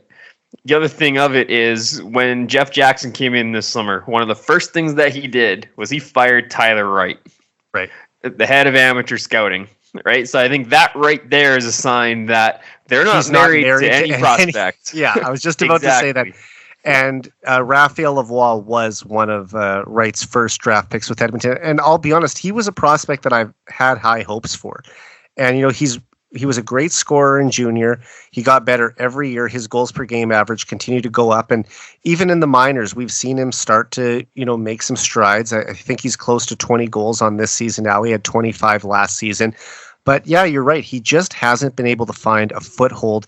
the other thing of it is when Jeff Jackson came in this summer, one of the first things that he did was he fired Tyler Wright, right, the head of amateur scouting, right? So I think that right there is a sign that they're not married to any prospect. Yeah, I was just about to say that. And Raphael Lavoie was one of Wright's first draft picks with Edmonton. And I'll be honest, he was a prospect that I've had high hopes for. And, he was a great scorer in junior. He got better every year. His goals per game average continued to go up. And even in the minors, we've seen him start to, make some strides. I think he's close to 20 goals on this season now. He had 25 last season. But yeah, you're right. He just hasn't been able to find a foothold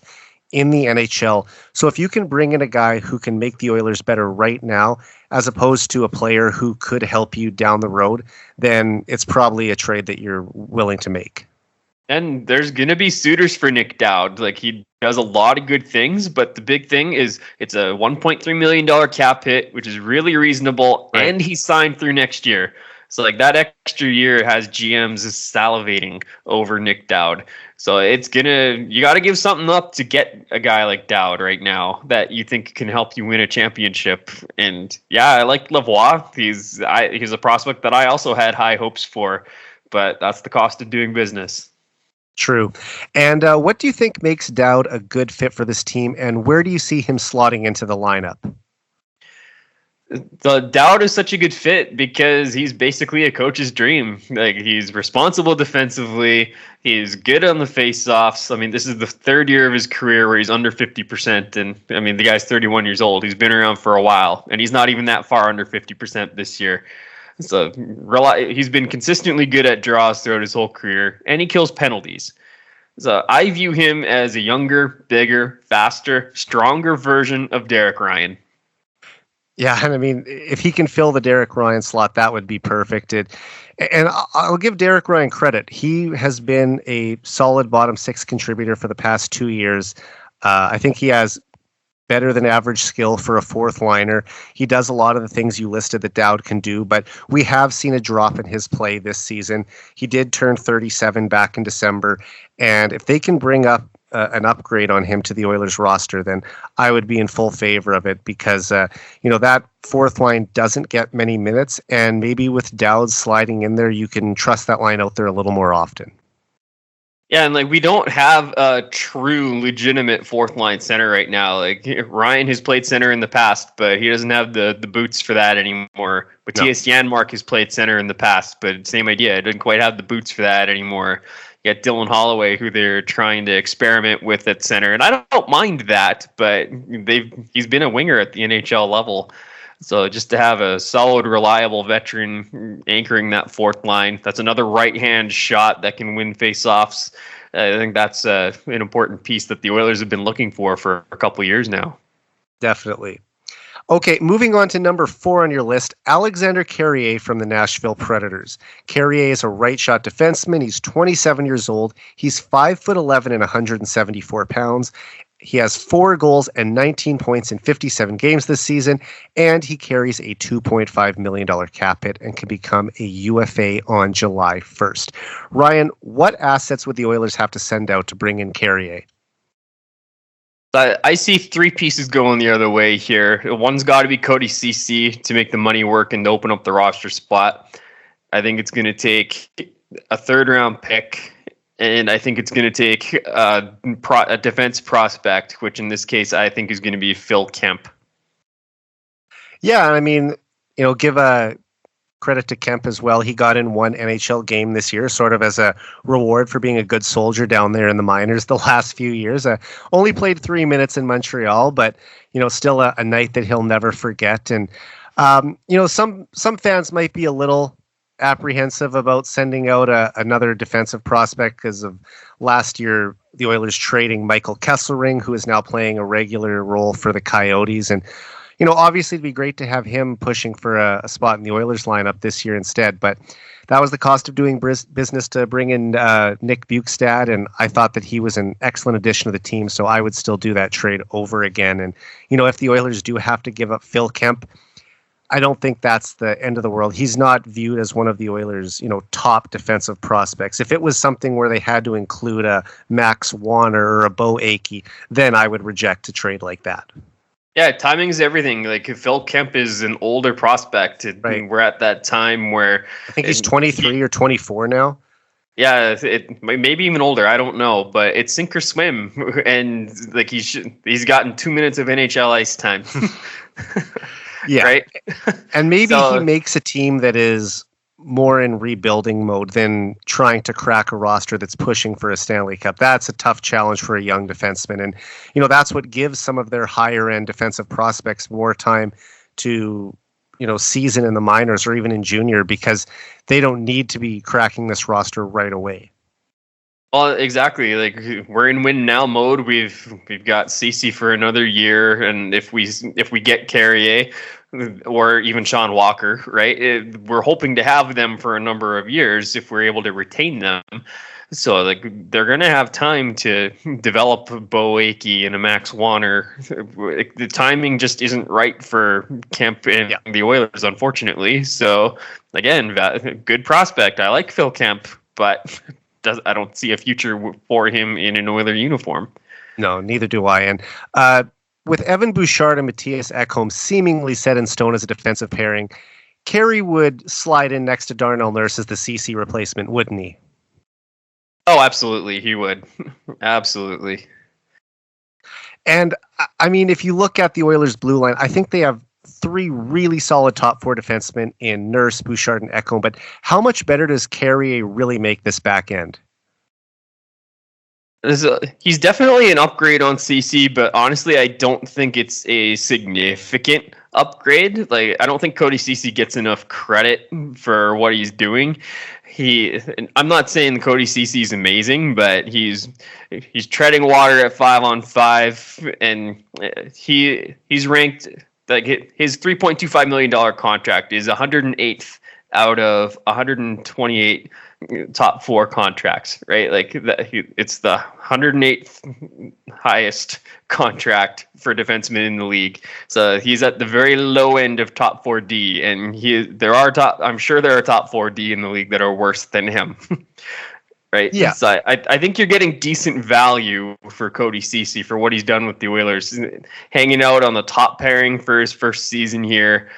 in the NHL. So if you can bring in a guy who can make the Oilers better right now, as opposed to a player who could help you down the road, then it's probably a trade that you're willing to make. And there's going to be suitors for Nick Dowd. Like, he does a lot of good things, but the big thing is it's a $1.3 million cap hit, which is really reasonable, right. And he's signed through next year. So, like, that extra year has GMs salivating over Nick Dowd. So you got to give something up to get a guy like Dowd right now that you think can help you win a championship. And yeah, I like Lavoie. He's a prospect that I also had high hopes for, but that's the cost of doing business. True. And what do you think makes Dowd a good fit for this team, and where do you see him slotting into the lineup? The Dowd is such a good fit because he's basically a coach's dream. Like, he's responsible defensively. He's good on the faceoffs. I mean, this is the third year of his career where he's under 50%. And I mean, the guy's 31 years old. He's been around for a while, and he's not even that far under 50% this year. So he's been consistently good at draws throughout his whole career, and he kills penalties. So I view him as a younger, bigger, faster, stronger version of Derek Ryan. Yeah, and I mean, if he can fill the Derek Ryan slot, that would be perfect. And I'll give Derek Ryan credit. He has been a solid bottom six contributor for the past 2 years. I think he has better than average skill for a fourth liner. He does a lot of the things you listed that Dowd can do, but we have seen a drop in his play this season. He did turn 37 back in December, and if they can bring up an upgrade on him to the Oilers roster, then I would be in full favor of it because, that fourth line doesn't get many minutes, and maybe with Dowd sliding in there, you can trust that line out there a little more often. Yeah, and we don't have a true, legitimate fourth line center right now. Like, Ryan has played center in the past, but he doesn't have the boots for that anymore. Matthias Janmark has played center in the past, but same idea. It didn't quite have the boots for that anymore. You got Dylan Holloway, who they're trying to experiment with at center, and I don't mind that, but he's been a winger at the NHL level. So just to have a solid, reliable veteran anchoring that fourth line, that's another right-hand shot that can win faceoffs. I think that's an important piece that the Oilers have been looking for a couple of years now. Definitely. Okay, moving on to number 4 on your list, Alexander Carrier from the Nashville Predators. Carrier is a right shot defenseman. He's 27 years old. He's 5'11" and 174 pounds. He has 4 goals and 19 points in 57 games this season, and he carries a $2.5 million cap hit and can become a UFA on July 1st. Ryan, what assets would the Oilers have to send out to bring in Carrier? I see 3 pieces going the other way here. One's got to be Cody Ceci to make the money work and to open up the roster spot. I think it's going to take a 3rd-round pick, and I think it's going to take a defense prospect, which in this case I think is going to be Phil Kemp. Yeah, I mean, give a credit to Kemp as well. He got in 1 NHL game this year, sort of as a reward for being a good soldier down there in the minors the last few years. Only played 3 minutes in Montreal, but still a night that he'll never forget. And some fans might be a little apprehensive about sending out another defensive prospect because of last year the Oilers trading Michael Kesselring, who is now playing a regular role for the Coyotes. And obviously it'd be great to have him pushing for a spot in the Oilers lineup this year instead, but that was the cost of doing business to bring in Nick Bjugstad, and I thought that he was an excellent addition to the team, so I would still do that trade over again. And, if the Oilers do have to give up Phil Kemp, I don't think that's the end of the world. He's not viewed as one of the Oilers, top defensive prospects. If it was something where they had to include a Max Wanner or a Bo Akey, then I would reject a trade like that. Yeah, timing is everything. Like Phil Kemp is an older prospect. Right. We're at that time where I think he's 23 or 24 now. Yeah, it maybe even older. I don't know, but it's sink or swim, and like he's gotten 2 minutes of NHL ice time. Yeah, right. And maybe he makes a team that is more in rebuilding mode than trying to crack a roster that's pushing for a Stanley Cup. That's a tough challenge for a young defenseman. And, that's what gives some of their higher end defensive prospects more time to, season in the minors or even in junior, because they don't need to be cracking this roster right away. Well, exactly. Like we're in win now mode. We've got Ceci for another year, and if we get Carrier or even Sean Walker, right, we're hoping to have them for a number of years if we're able to retain them. So like they're gonna have time to develop Bo Akey and a Max Wanner. The timing just isn't right for Kemp and the Oilers, unfortunately. So again, good prospect. I like Phil Kemp, but I don't see a future for him in an Oiler uniform. No, neither do I. And with Evan Bouchard and Matthias Ekholm seemingly set in stone as a defensive pairing, Carey would slide in next to Darnell Nurse as the CC replacement, wouldn't he? Oh, absolutely, he would. Absolutely. And, I mean, if you look at the Oilers' blue line, I think they have three really solid top four defensemen in Nurse, Bouchard, and Ekholm. But how much better does Carrier really make this back end? He's definitely an upgrade on CC, but honestly, I don't think it's a significant upgrade. Like, I don't think Cody Ceci gets enough credit for what he's doing. I'm not saying Cody Ceci is amazing, but he's treading water at 5-on-5, and he's ranked. Like his $3.25 million contract is 108th out of 128 top four contracts, right? Like it's the 108th highest contract for defensemen in the league. So he's at the very low end of top 4D, and I'm sure there are top 4D in the league that are worse than him. Right. Yeah. So I think you're getting decent value for Cody Ceci for what he's done with the Oilers, hanging out on the top pairing for his first season here,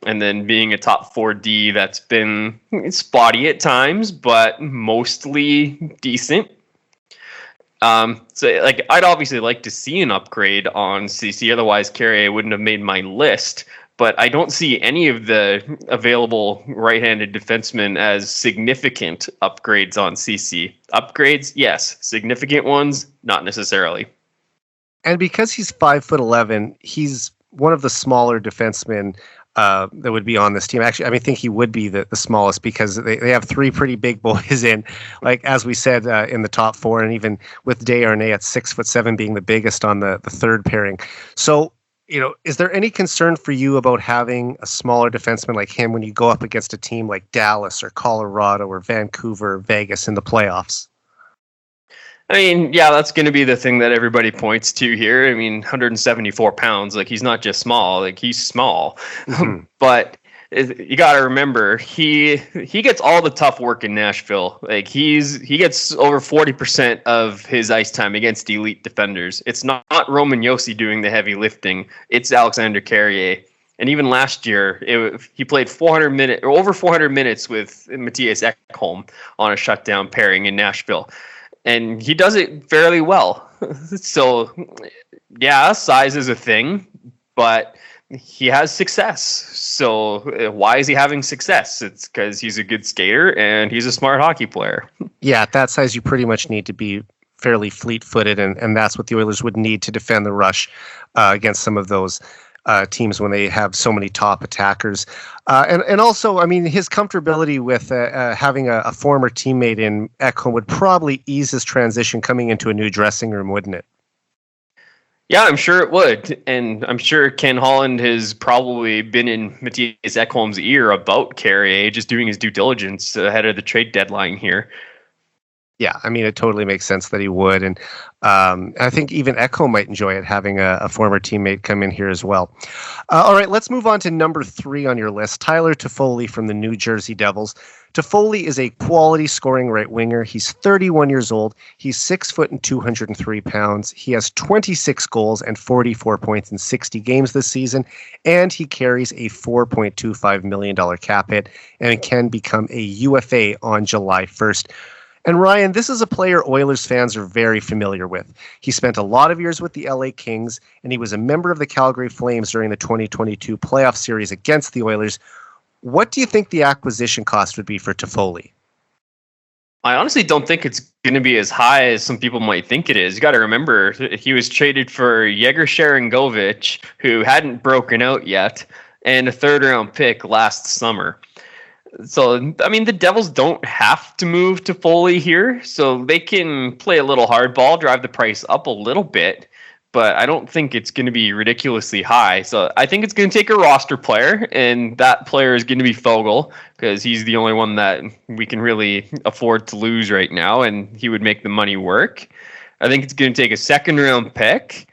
and then being a top 4D that's been spotty at times, but mostly decent. So like I'd obviously like to see an upgrade on Ceci. Otherwise, Carrier wouldn't have made my list. But I don't see any of the available right-handed defensemen as significant upgrades on CC. Upgrades, yes. Significant ones, not necessarily. And because he's 5'11", he's one of the smaller defensemen that would be on this team. Actually, I think he would be the smallest because they have three pretty big boys in, like as we said, in the top four, and even with Desharnais at 6'7" being the biggest on the third pairing. So, is there any concern for you about having a smaller defenseman like him when you go up against a team like Dallas or Colorado or Vancouver or Vegas in the playoffs? I mean, yeah, that's going to be the thing that everybody points to here. I mean, 174 pounds, like he's not just small, like he's small. Mm-hmm. But you got to remember, he gets all the tough work in Nashville. Like he gets over 40% of his ice time against elite defenders. It's not Roman Josi doing the heavy lifting. It's Alexander Carrier. And even last year, he played over 400 minutes with Matthias Ekholm on a shutdown pairing in Nashville. And he does it fairly well. So, yeah, size is a thing, but he has success. So why is he having success? It's because he's a good skater and he's a smart hockey player. Yeah, at that size, you pretty much need to be fairly fleet-footed, and that's what the Oilers would need to defend the rush against some of those teams when they have so many top attackers. And also, I mean, his comfortability with having a former teammate in Ekholm would probably ease his transition coming into a new dressing room, wouldn't it? Yeah, I'm sure it would. And I'm sure Ken Holland has probably been in Matthias Ekholm's ear about Carrier, just doing his due diligence ahead of the trade deadline here. Yeah, I mean, it totally makes sense that he would. And I think even Echo might enjoy it, having a former teammate come in here as well. All right, let's move on to number 3 on your list, Tyler Toffoli from the New Jersey Devils. Toffoli is a quality scoring right winger. He's 31 years old. He's 6 foot and 203 pounds. He has 26 goals and 44 points in 60 games this season. And he carries a $4.25 million cap hit and can become a UFA on July 1st. And Ryan, this is a player Oilers fans are very familiar with. He spent a lot of years with the LA Kings, and he was a member of the Calgary Flames during the 2022 playoff series against the Oilers. What do you think the acquisition cost would be for Toffoli? I honestly don't think it's going to be as high as some people might think it is. You got to remember, he was traded for Yegor Sharangovich, who hadn't broken out yet, and a third-round pick last summer. So, I mean, the Devils don't have to move Toffoli here, so they can play a little hardball, drive the price up a little bit, but I don't think it's going to be ridiculously high. So I think it's going to take a roster player, and that player is going to be Foegele, because he's the only one that we can really afford to lose right now, and he would make the money work. I think it's going to take a second-round pick.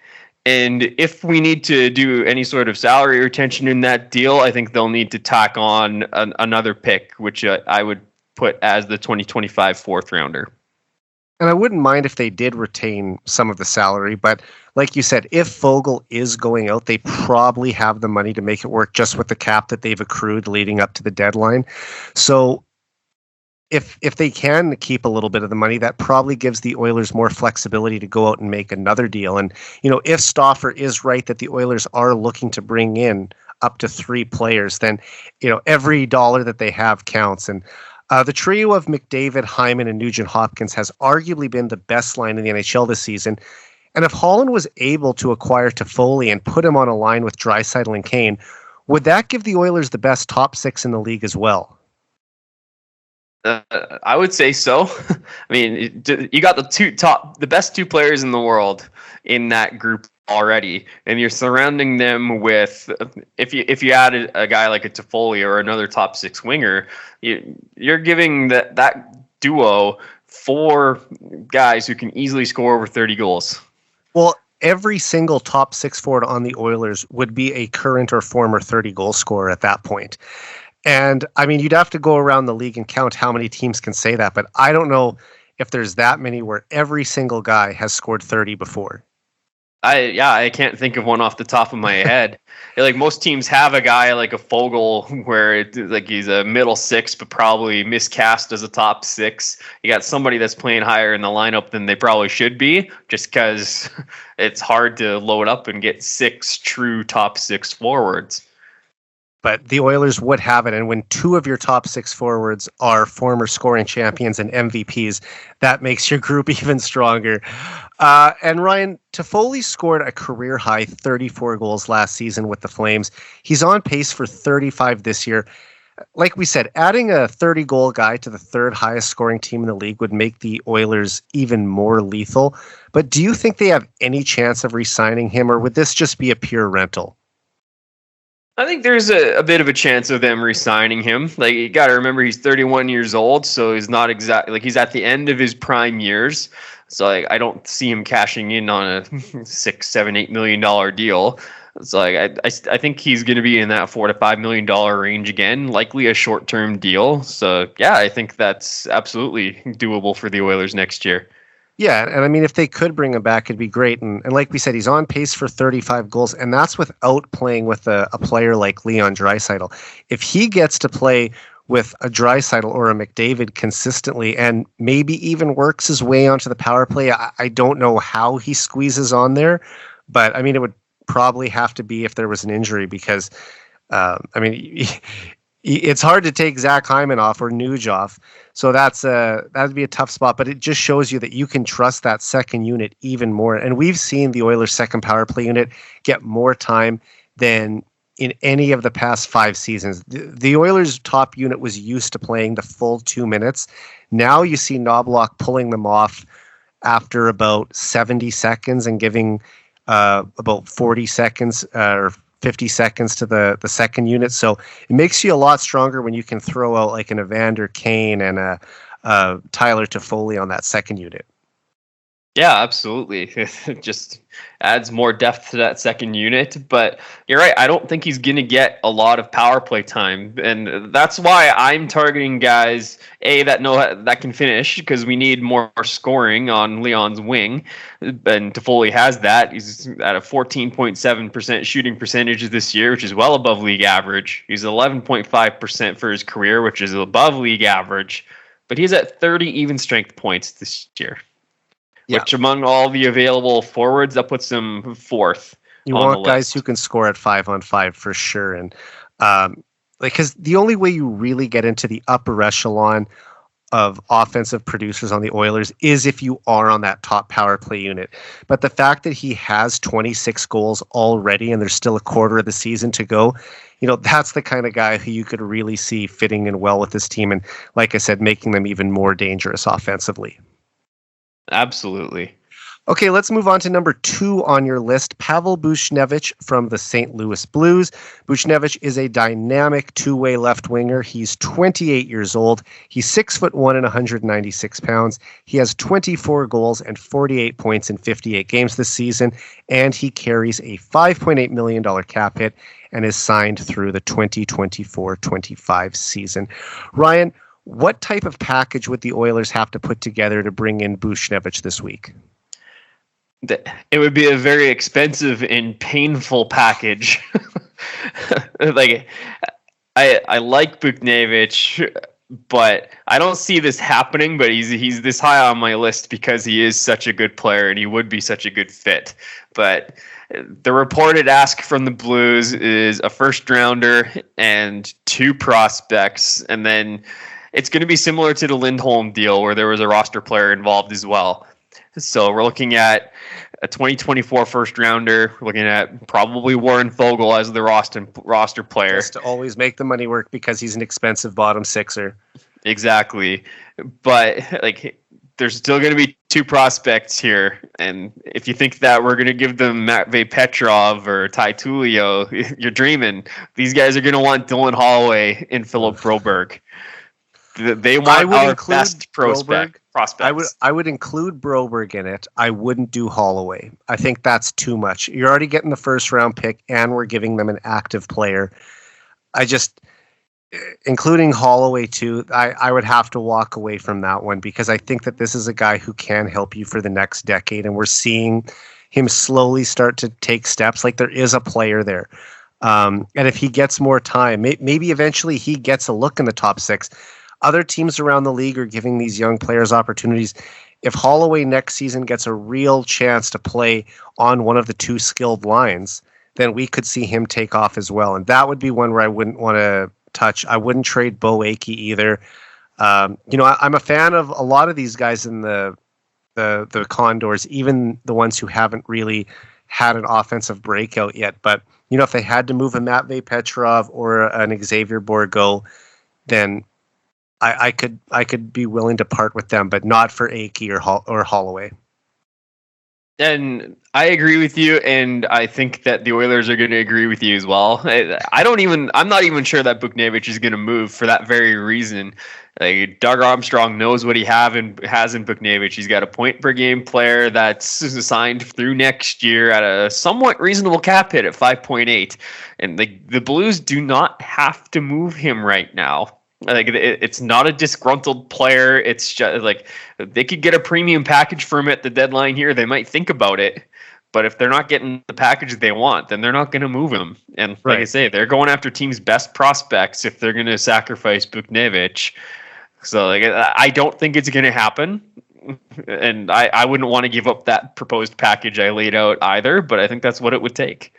And if we need to do any sort of salary retention in that deal, I think they'll need to tack on another pick, which I would put as the 2025 fourth rounder. And I wouldn't mind if they did retain some of the salary, but like you said, if Foegele is going out, they probably have the money to make it work just with the cap that they've accrued leading up to the deadline. So if they can keep a little bit of the money, that probably gives the Oilers more flexibility to go out and make another deal. And, you know, if Stauffer is right that the Oilers are looking to bring in up to 3 players, then, you know, every dollar that they have counts. And the trio of McDavid, Hyman, and Nugent Hopkins has arguably been the best line in the NHL this season. And if Holland was able to acquire Toffoli and put him on a line with Draisaitl and Kane, would that give the Oilers the best top 6 in the league as well? I would say so. I mean, you got the best 2 players in the world in that group already, and you're surrounding them with. If you added a guy like a Toffoli or another top 6 winger, you're giving that duo 4 guys who can easily score over 30 goals. Well, every single top 6 forward on the Oilers would be a current or former 30 goal scorer at that point. And I mean, you'd have to go around the league and count how many teams can say that, but I don't know if there's that many where every single guy has scored 30 before. I can't think of one off the top of my head. Like most teams have a guy like a Foegele where he's a middle 6, but probably miscast as a top 6. You got somebody that's playing higher in the lineup than they probably should be, just because it's hard to load up and get 6 true top 6 forwards. But the Oilers would have it. And when 2 of your top 6 forwards are former scoring champions and MVPs, that makes your group even stronger. And Ryan, Toffoli scored a career-high 34 goals last season with the Flames. He's on pace for 35 this year. Like we said, adding a 30-goal guy to the 3rd highest scoring team in the league would make the Oilers even more lethal. But do you think they have any chance of re-signing him, or would this just be a pure rental? I think there's a bit of a chance of them re-signing him. Like, you got to remember, he's 31 years old, so he's not exactly like he's at the end of his prime years. So like, I don't see him cashing in on a $6, $7, $8 million deal. So like, I think he's going to be in that $4 to $5 million range again, likely a short-term deal. So yeah, I think that's absolutely doable for the Oilers next year. Yeah, and I mean, if they could bring him back, it'd be great. And like we said, he's on pace for 35 goals, and that's without playing with a player like Leon Draisaitl. If he gets to play with a Draisaitl or a McDavid consistently and maybe even works his way onto the power play, I don't know how he squeezes on there. But, I mean, it would probably have to be if there was an injury because, I mean, it's hard to take Zach Hyman off or Nuge off. So that'd be a tough spot, but it just shows you that you can trust that second unit even more. And we've seen the Oilers' second power play unit get more time than in any of the past 5 seasons. The Oilers' top unit was used to playing the full 2 minutes. Now you see Knobloch pulling them off after about 70 seconds and giving about 40 seconds or 50 seconds to the second unit. So it makes you a lot stronger when you can throw out like an Evander Kane and a Tyler Toffoli on that second unit. Yeah, absolutely. It just adds more depth to that second unit. But you're right. I don't think he's going to get a lot of power play time. And that's why I'm targeting guys, that can finish, because we need more scoring on Leon's wing. And Toffoli has that. He's at a 14.7% shooting percentage this year, which is well above league average. He's 11.5% for his career, which is above league average. But he's at 30 even strength points this year. Yeah. Which among all the available forwards, that puts him fourth. You want guys who can score at 5-on-5 for sure. And because the only way you really get into the upper echelon of offensive producers on the Oilers is if you are on that top power play unit. But the fact that he has 26 goals already and there's still a quarter of the season to go, that's the kind of guy who you could really see fitting in well with this team. And like I said, making them even more dangerous offensively. Absolutely. Okay, let's move on to number 2 on your list, Pavel Buchnevich from the St. Louis Blues. Buchnevich is a dynamic two-way left winger. He's 28 years old. He's 6'1" and 196 pounds. He has 24 goals and 48 points in 58 games this season, and he carries a $5.8 million cap hit and is signed through the 2024-25 season. Ryan, what type of package would the Oilers have to put together to bring in Buchnevich this week? It would be a very expensive and painful package. I like Buchnevich, but I don't see this happening. But he's this high on my list because he is such a good player and he would be such a good fit. But the reported ask from the Blues is a first rounder and 2 prospects, and then it's going to be similar to the Lindholm deal where there was a roster player involved as well. So we're looking at a 2024 first rounder. We're looking at probably Warren Foegele as the roster player. Just to always make the money work because he's an expensive bottom sixer. Exactly. But there's still going to be 2 prospects here. And if you think that we're going to give them Matvei Petrov or Ty Tullio, you're dreaming. These guys are going to want Dylan Holloway and Philip Broberg. They want our best prospects. I would include Broberg in it. I wouldn't do Holloway. I think that's too much. You're already getting the first round pick, and we're giving them an active player. Including Holloway too, I would have to walk away from that one because I think that this is a guy who can help you for the next decade, and we're seeing him slowly start to take steps. Like there is a player there. And if he gets more time, maybe eventually he gets a look in the top 6. Other teams around the league are giving these young players opportunities. If Holloway next season gets a real chance to play on one of the 2 skilled lines, then we could see him take off as well. And that would be one where I wouldn't want to touch. I wouldn't trade Bo Akey either. I'm a fan of a lot of these guys in the Condors, even the ones who haven't really had an offensive breakout yet. But, if they had to move a Matvei Petrov or an Xavier Bourgault, then I could be willing to part with them, but not for Akey or Holloway. And I agree with you, and I think that the Oilers are going to agree with you as well. I'm not even sure that Buchnevich is going to move for that very reason. Doug Armstrong knows what he has in Buchnevich. He's got a point per game player that's signed through next year at a somewhat reasonable cap hit at 5.8, and the Blues do not have to move him right now. It's not a disgruntled player. It's just they could get a premium package for him at the deadline here. They might think about it, but if they're not getting the package they want, then they're not going to move him. And like I say, they're going after teams' best prospects if they're going to sacrifice Buchnevich. So I don't think it's going to happen. And I wouldn't want to give up that proposed package I laid out either, but I think that's what it would take.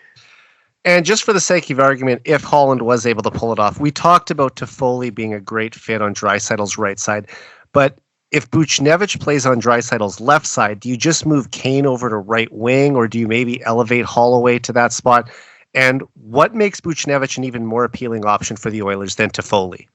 And just for the sake of argument, if Holland was able to pull it off, we talked about Toffoli being a great fit on Draisaitl's right side. But if Buchnevich plays on Draisaitl's left side, do you just move Kane over to right wing, or do you maybe elevate Holloway to that spot? And what makes Buchnevich an even more appealing option for the Oilers than Toffoli?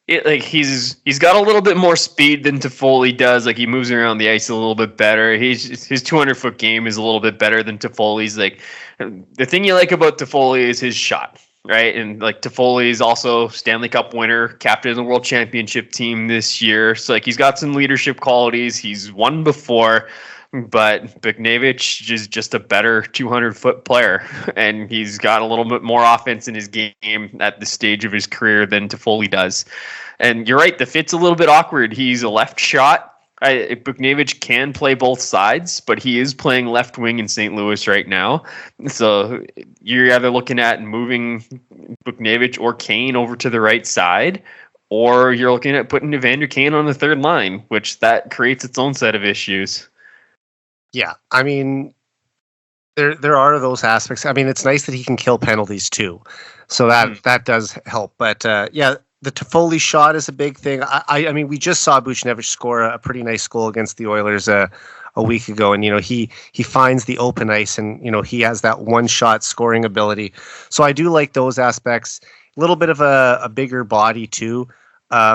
He's got a little bit more speed than Toffoli does. Like, he moves around the ice a little bit better. His 200-foot game is a little bit better than Toffoli's. Like, the thing you like about Toffoli is his shot, right? And like, Toffoli is also Stanley Cup winner, captain of the World Championship team this year. So like, he's got some leadership qualities. He's won before. But Buchnevich is just a better 200-foot player, and he's got a little bit more offense in his game at this stage of his career than Toffoli does. And you're right, the fit's a little bit awkward. He's a left shot. Buchnevich can play both sides, but he is playing left wing in St. Louis right now. So you're either looking at moving Buchnevich or Kane over to the right side, or you're looking at putting Evander Kane on the third line, which that creates its own set of issues. Yeah, I mean, there are those aspects. I mean, it's nice that he can kill penalties too, so that does help. But yeah, the Toffoli shot is a big thing. I mean, we just saw Buchnevich score a pretty nice goal against the Oilers a week ago, and he finds the open ice, and he has that one shot scoring ability. So I do like those aspects. A little bit of a bigger body too.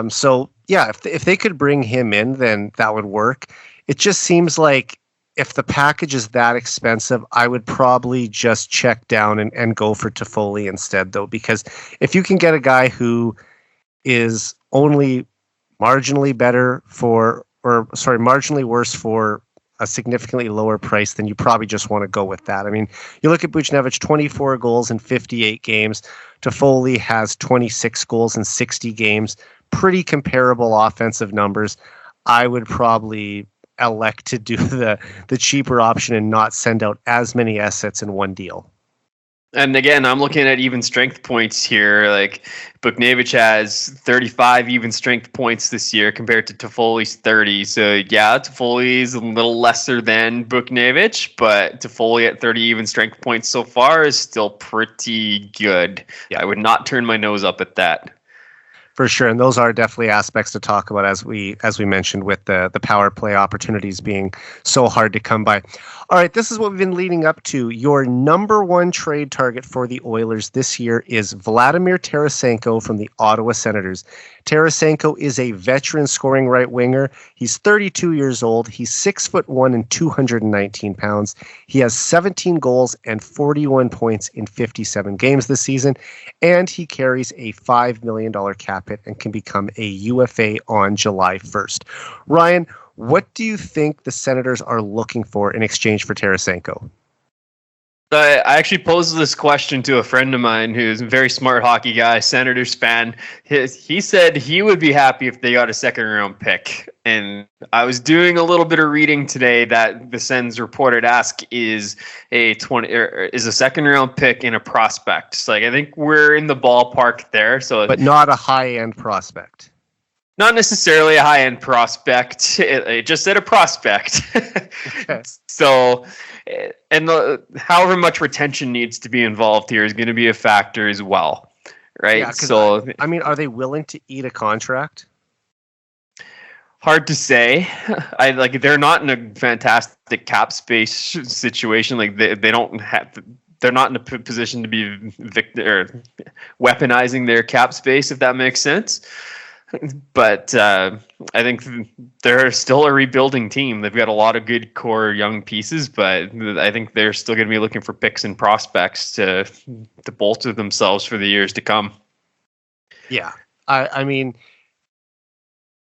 So yeah, if they could bring him in, then that would work. It just seems like, if the package is that expensive, I would probably just check down and go for Toffoli instead, though, because if you can get a guy who is only marginally marginally worse for a significantly lower price, then you probably just want to go with that. I mean, you look at Buchnevich, 24 goals in 58 games. Toffoli has 26 goals in 60 games. Pretty comparable offensive numbers. I would probably elect to do the cheaper option and not send out as many assets in one deal. And again, I'm looking at even strength points here. Like, Buchnevich has 35 even strength points this year compared to Toffoli's 30. So yeah, Toffoli is a little lesser than Buchnevich, but Toffoli at 30 even strength points so far is still pretty good. Yeah, I would not turn my nose up at that. For sure, and those are definitely aspects to talk about, as we mentioned, with the power play opportunities being so hard to come by. All right, this is what we've been leading up to. Your number one trade target for the Oilers this year is Vladimir Tarasenko from the Ottawa Senators. Tarasenko is a veteran scoring right winger. He's 32 years old. He's 6'1" and 219 pounds. He has 17 goals and 41 points in 57 games this season, and he carries a $5 million cap hit and can become a UFA on July 1st. Ryan, what do you think the Senators are looking for in exchange for Tarasenko? I actually posed this question to a friend of mine who's a very smart hockey guy, Senators fan. He said he would be happy if they got a second-round pick. And I was doing a little bit of reading today that the Sens reported ask is a second-round pick and a prospect. So I think we're in the ballpark there. But not a high-end prospect. Not necessarily a high-end prospect. It just said a prospect. Okay. So, and however much retention needs to be involved here is going to be a factor as well, right? Yeah, so, I mean, are they willing to eat a contract? Hard to say. They're not in a fantastic cap space situation. Like, they don't have. They're not in a position to be weaponizing their cap space, if that makes sense. But I think they're still a rebuilding team. They've got a lot of good core young pieces, but I think they're still going to be looking for picks and prospects to bolster themselves for the years to come. Yeah. I mean,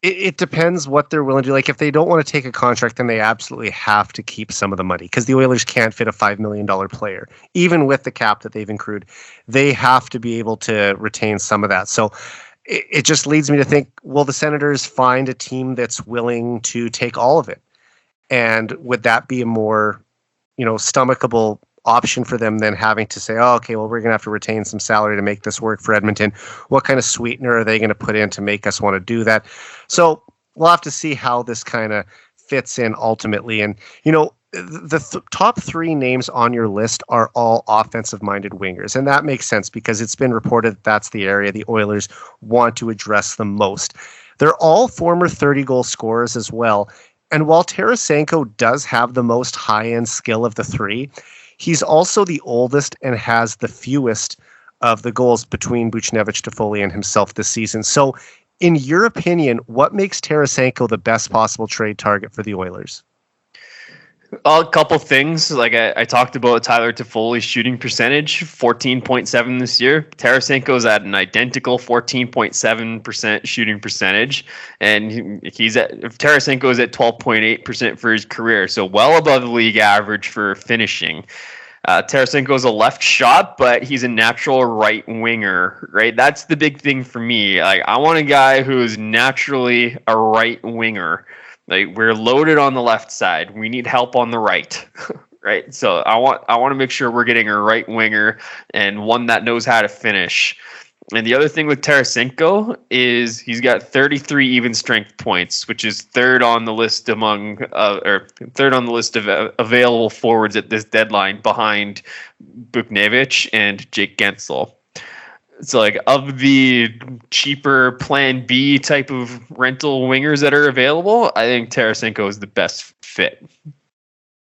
it depends what they're willing to do. Like, if they don't want to take a contract, then they absolutely have to keep some of the money, because the Oilers can't fit a $5 million player. Even with the cap that they've accrued, they have to be able to retain some of that. So it just leads me to think, will the Senators find a team that's willing to take all of it? And would that be a more, stomachable option for them than having to say, oh, okay, well, we're going to have to retain some salary to make this work for Edmonton. What kind of sweetener are they going to put in to make us want to do that? So we'll have to see how this kind of fits in ultimately. And, the top three names on your list are all offensive-minded wingers, and that makes sense because it's been reported that that's the area the Oilers want to address the most. They're all former 30-goal scorers as well, and while Tarasenko does have the most high-end skill of the three, he's also the oldest and has the fewest of the goals between Buchnevich, Toffoli, and himself this season. So In your opinion, what makes Tarasenko the best possible trade target for the Oilers? A couple things. Like I talked about Tyler Toffoli's shooting percentage, 14.7 this year. Tarasenko's at an identical 14.7% shooting percentage, and Tarasenko's at 12.8% for his career, so well above the league average for finishing. Tarasenko's a left shot, but he's a natural right winger, right? That's the big thing for me. Like, I want a guy who's naturally a right winger. Like, we're loaded on the left side. We need help on the right, right? So I want to make sure we're getting a right winger and one that knows how to finish. And the other thing with Tarasenko is he's got 33 even strength points, which is third on the list of available forwards at this deadline, behind Buchnevich and Jake Gensel. So, like, of the cheaper Plan B type of rental wingers that are available, I think Tarasenko is the best fit.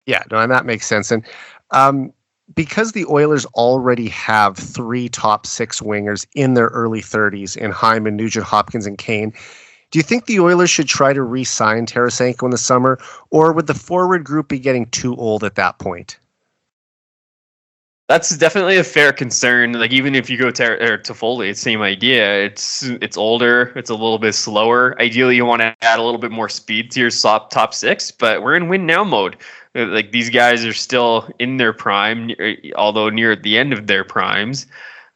Yeah, no, and that makes sense. And because the Oilers already have 3 top 6 wingers in their early 30s in Hyman, Nugent Hopkins, and Kane, do you think the Oilers should try to re-sign Tarasenko in the summer, or would the forward group be getting too old at that point? That's definitely a fair concern. Like, even if you go Toffoli, it's the same idea. It's older. It's a little bit slower. Ideally, you want to add a little bit more speed to your top 6, but we're in win now mode. Like, these guys are still in their prime, although near the end of their primes.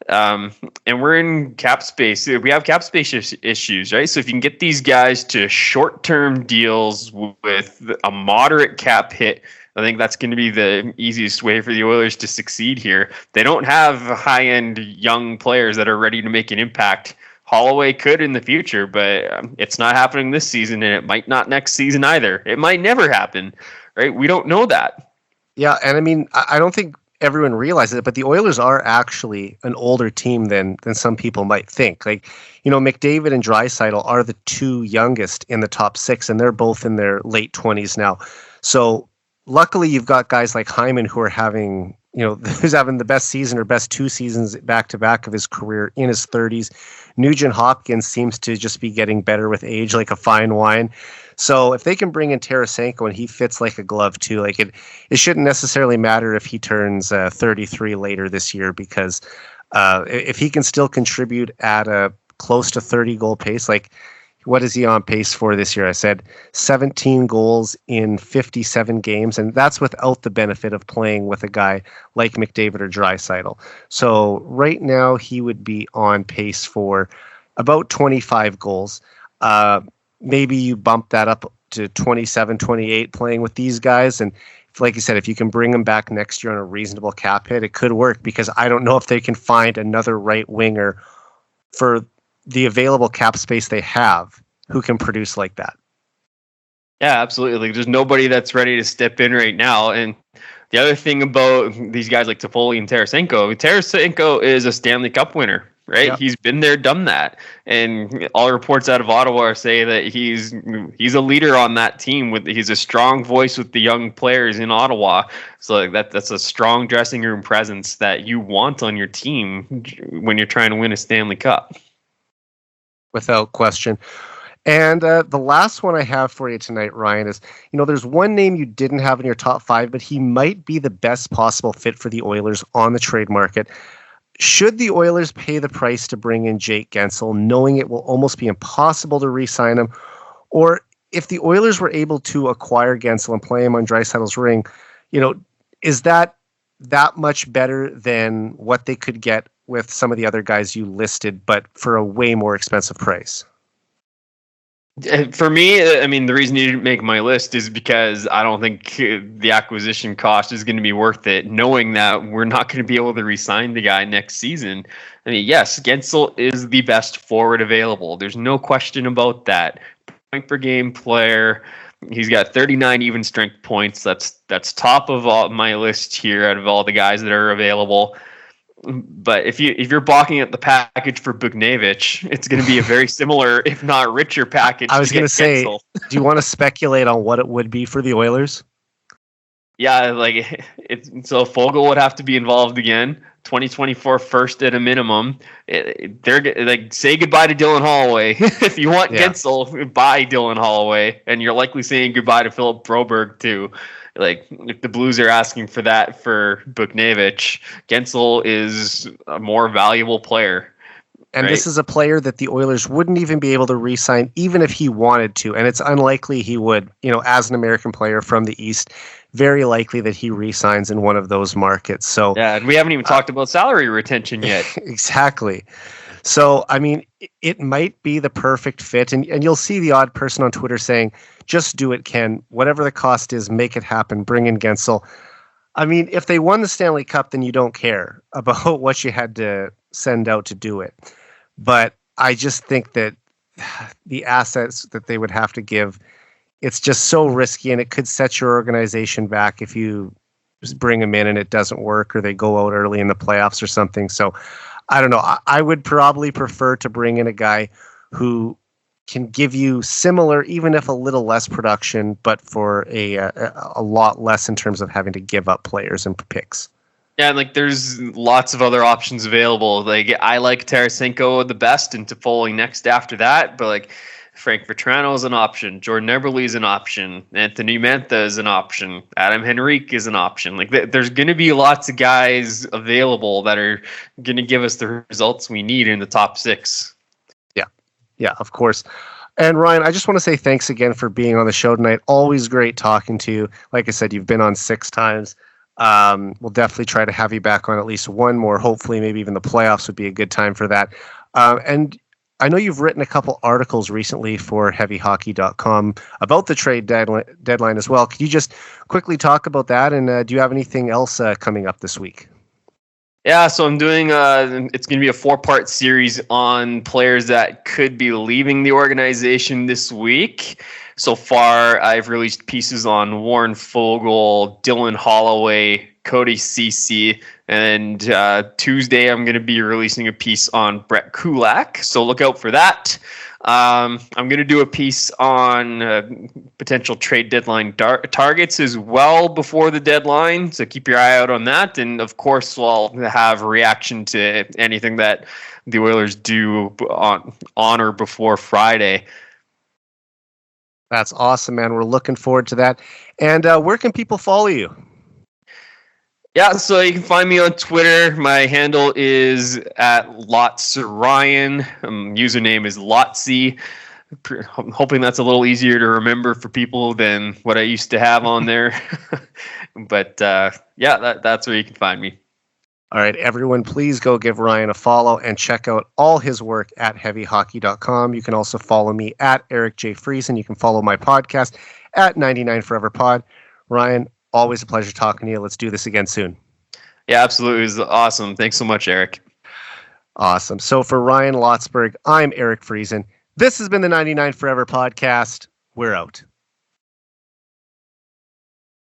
And we're in cap space. We have cap space issues, right? So if you can get these guys to short-term deals with a moderate cap hit, I think that's going to be the easiest way for the Oilers to succeed here. They don't have high-end young players that are ready to make an impact. Holloway could in the future, but it's not happening this season, and it might not next season either. It might never happen, right? We don't know that. Yeah, and I mean, I don't think everyone realizes it, but the Oilers are actually an older team than some people might think. Like, you know, McDavid and Draisaitl are the 2 youngest in the top 6, and they're both in their late 20s now. So luckily, you've got guys like Hyman who are having, who's having the best season or best 2 seasons back to back of his career in his 30s. Nugent Hopkins seems to just be getting better with age, like a fine wine. So if they can bring in Tarasenko and he fits like a glove too, like it shouldn't necessarily matter if he turns 33 later this year, because if he can still contribute at a close to 30 goal pace, like, what is he on pace for this year? I said 17 goals in 57 games, and that's without the benefit of playing with a guy like McDavid or Draisaitl. So right now he would be on pace for about 25 goals. Maybe you bump that up to 27, 28 playing with these guys, and like you said, if you can bring them back next year on a reasonable cap hit, it could work, because I don't know if they can find another right winger for the available cap space they have who can produce like that. Yeah, absolutely. There's nobody that's ready to step in right now. And the other thing about these guys like Toffoli and Tarasenko is a Stanley Cup winner, right? Yep. He's been there, done that. And all reports out of Ottawa say that he's a leader on that team. He's a strong voice with the young players in Ottawa. So that's a strong dressing room presence that you want on your team when you're trying to win a Stanley Cup. Without question. And the last one I have for you tonight, Ryan, is, there's one name you didn't have in your top 5, but he might be the best possible fit for the Oilers on the trade market. Should the Oilers pay the price to bring in Jake Gensel, knowing it will almost be impossible to re-sign him? Or if the Oilers were able to acquire Gensel and play him on Draisaitl's ring, is that much better than what they could get with some of the other guys you listed, but for a way more expensive price? For me, I mean, the reason you didn't make my list is because I don't think the acquisition cost is going to be worth it, knowing that we're not going to be able to re-sign the guy next season. I mean, yes, Gensel is the best forward available. There's no question about that. Point per game player. He's got 39 even strength points. That's top of all my list here out of all the guys that are available. But if you're balking at the package for Buchnevich, it's going to be a very similar, if not richer, package. I was going to say, do you want to speculate on what it would be for the Oilers? Yeah, so Fogle would have to be involved again. 2024 first at a minimum. They're like, say goodbye to Dylan Holloway. If you want Gensel, buy Dylan Holloway, and you're likely saying goodbye to Philip Broberg too. Like, if the Blues are asking for that for Buchnevich, Gensel is a more valuable player. And this is a player that the Oilers wouldn't even be able to re-sign, even if he wanted to. And it's unlikely he would, as an American player from the East, very likely that he re-signs in one of those markets. So yeah, and we haven't even talked about salary retention yet. Exactly. So, I mean, it might be the perfect fit. And you'll see the odd person on Twitter saying, just do it, Ken. Whatever the cost is, make it happen. Bring in Gensel. I mean, if they won the Stanley Cup, then you don't care about what you had to send out to do it. But I just think that the assets that they would have to give, it's just so risky, and it could set your organization back if you just bring them in and it doesn't work, or they go out early in the playoffs or something. So I don't know. I would probably prefer to bring in a guy who can give you similar, even if a little less production, but for a lot less in terms of having to give up players and picks. Yeah, there's lots of other options available. I like Tarasenko the best, and Toffoli next after that. But Frank Vetrano is an option. Jordan Eberle is an option. Anthony Mantha is an option. Adam Henrique is an option. There's going to be lots of guys available that are going to give us the results we need in the top six. Yeah, of course. And Ryan, I just want to say thanks again for being on the show tonight. Always great talking to you. Like I said, you've been on 6 times. We'll definitely try to have you back on at least one more. Hopefully, maybe even the playoffs would be a good time for that. And I know you've written a couple articles recently for heavyhockey.com about the trade deadline as well. Could you just quickly talk about that? And do you have anything else coming up this week? Yeah, so I'm doing, it's going to be a 4-part series on players that could be leaving the organization this week. So far, I've released pieces on Warren Fogle, Dylan Holloway, Cody Ceci, and Tuesday I'm going to be releasing a piece on Brett Kulak. So look out for that. I'm going to do a piece on potential trade deadline targets as well before the deadline. So keep your eye out on that. And of course, we'll have a reaction to anything that the Oilers do on or before Friday. That's awesome, man. We're looking forward to that. And where can people follow you? Yeah, so you can find me on Twitter. My handle is at LotsRyan. Username is Lotsy. I'm hoping that's a little easier to remember for people than what I used to have on there. But that's where you can find me. All right, everyone, please go give Ryan a follow and check out all his work at heavyhockey.com. You can also follow me at Eric J. Friesen. You can follow my podcast at 99 Forever Pod. Ryan, always a pleasure talking to you. Let's do this again soon. Yeah, absolutely. It was awesome. Thanks so much, Eric. Awesome. So for Ryan Lotsberg, I'm Eric Friesen. This has been the 99 Forever Podcast. We're out.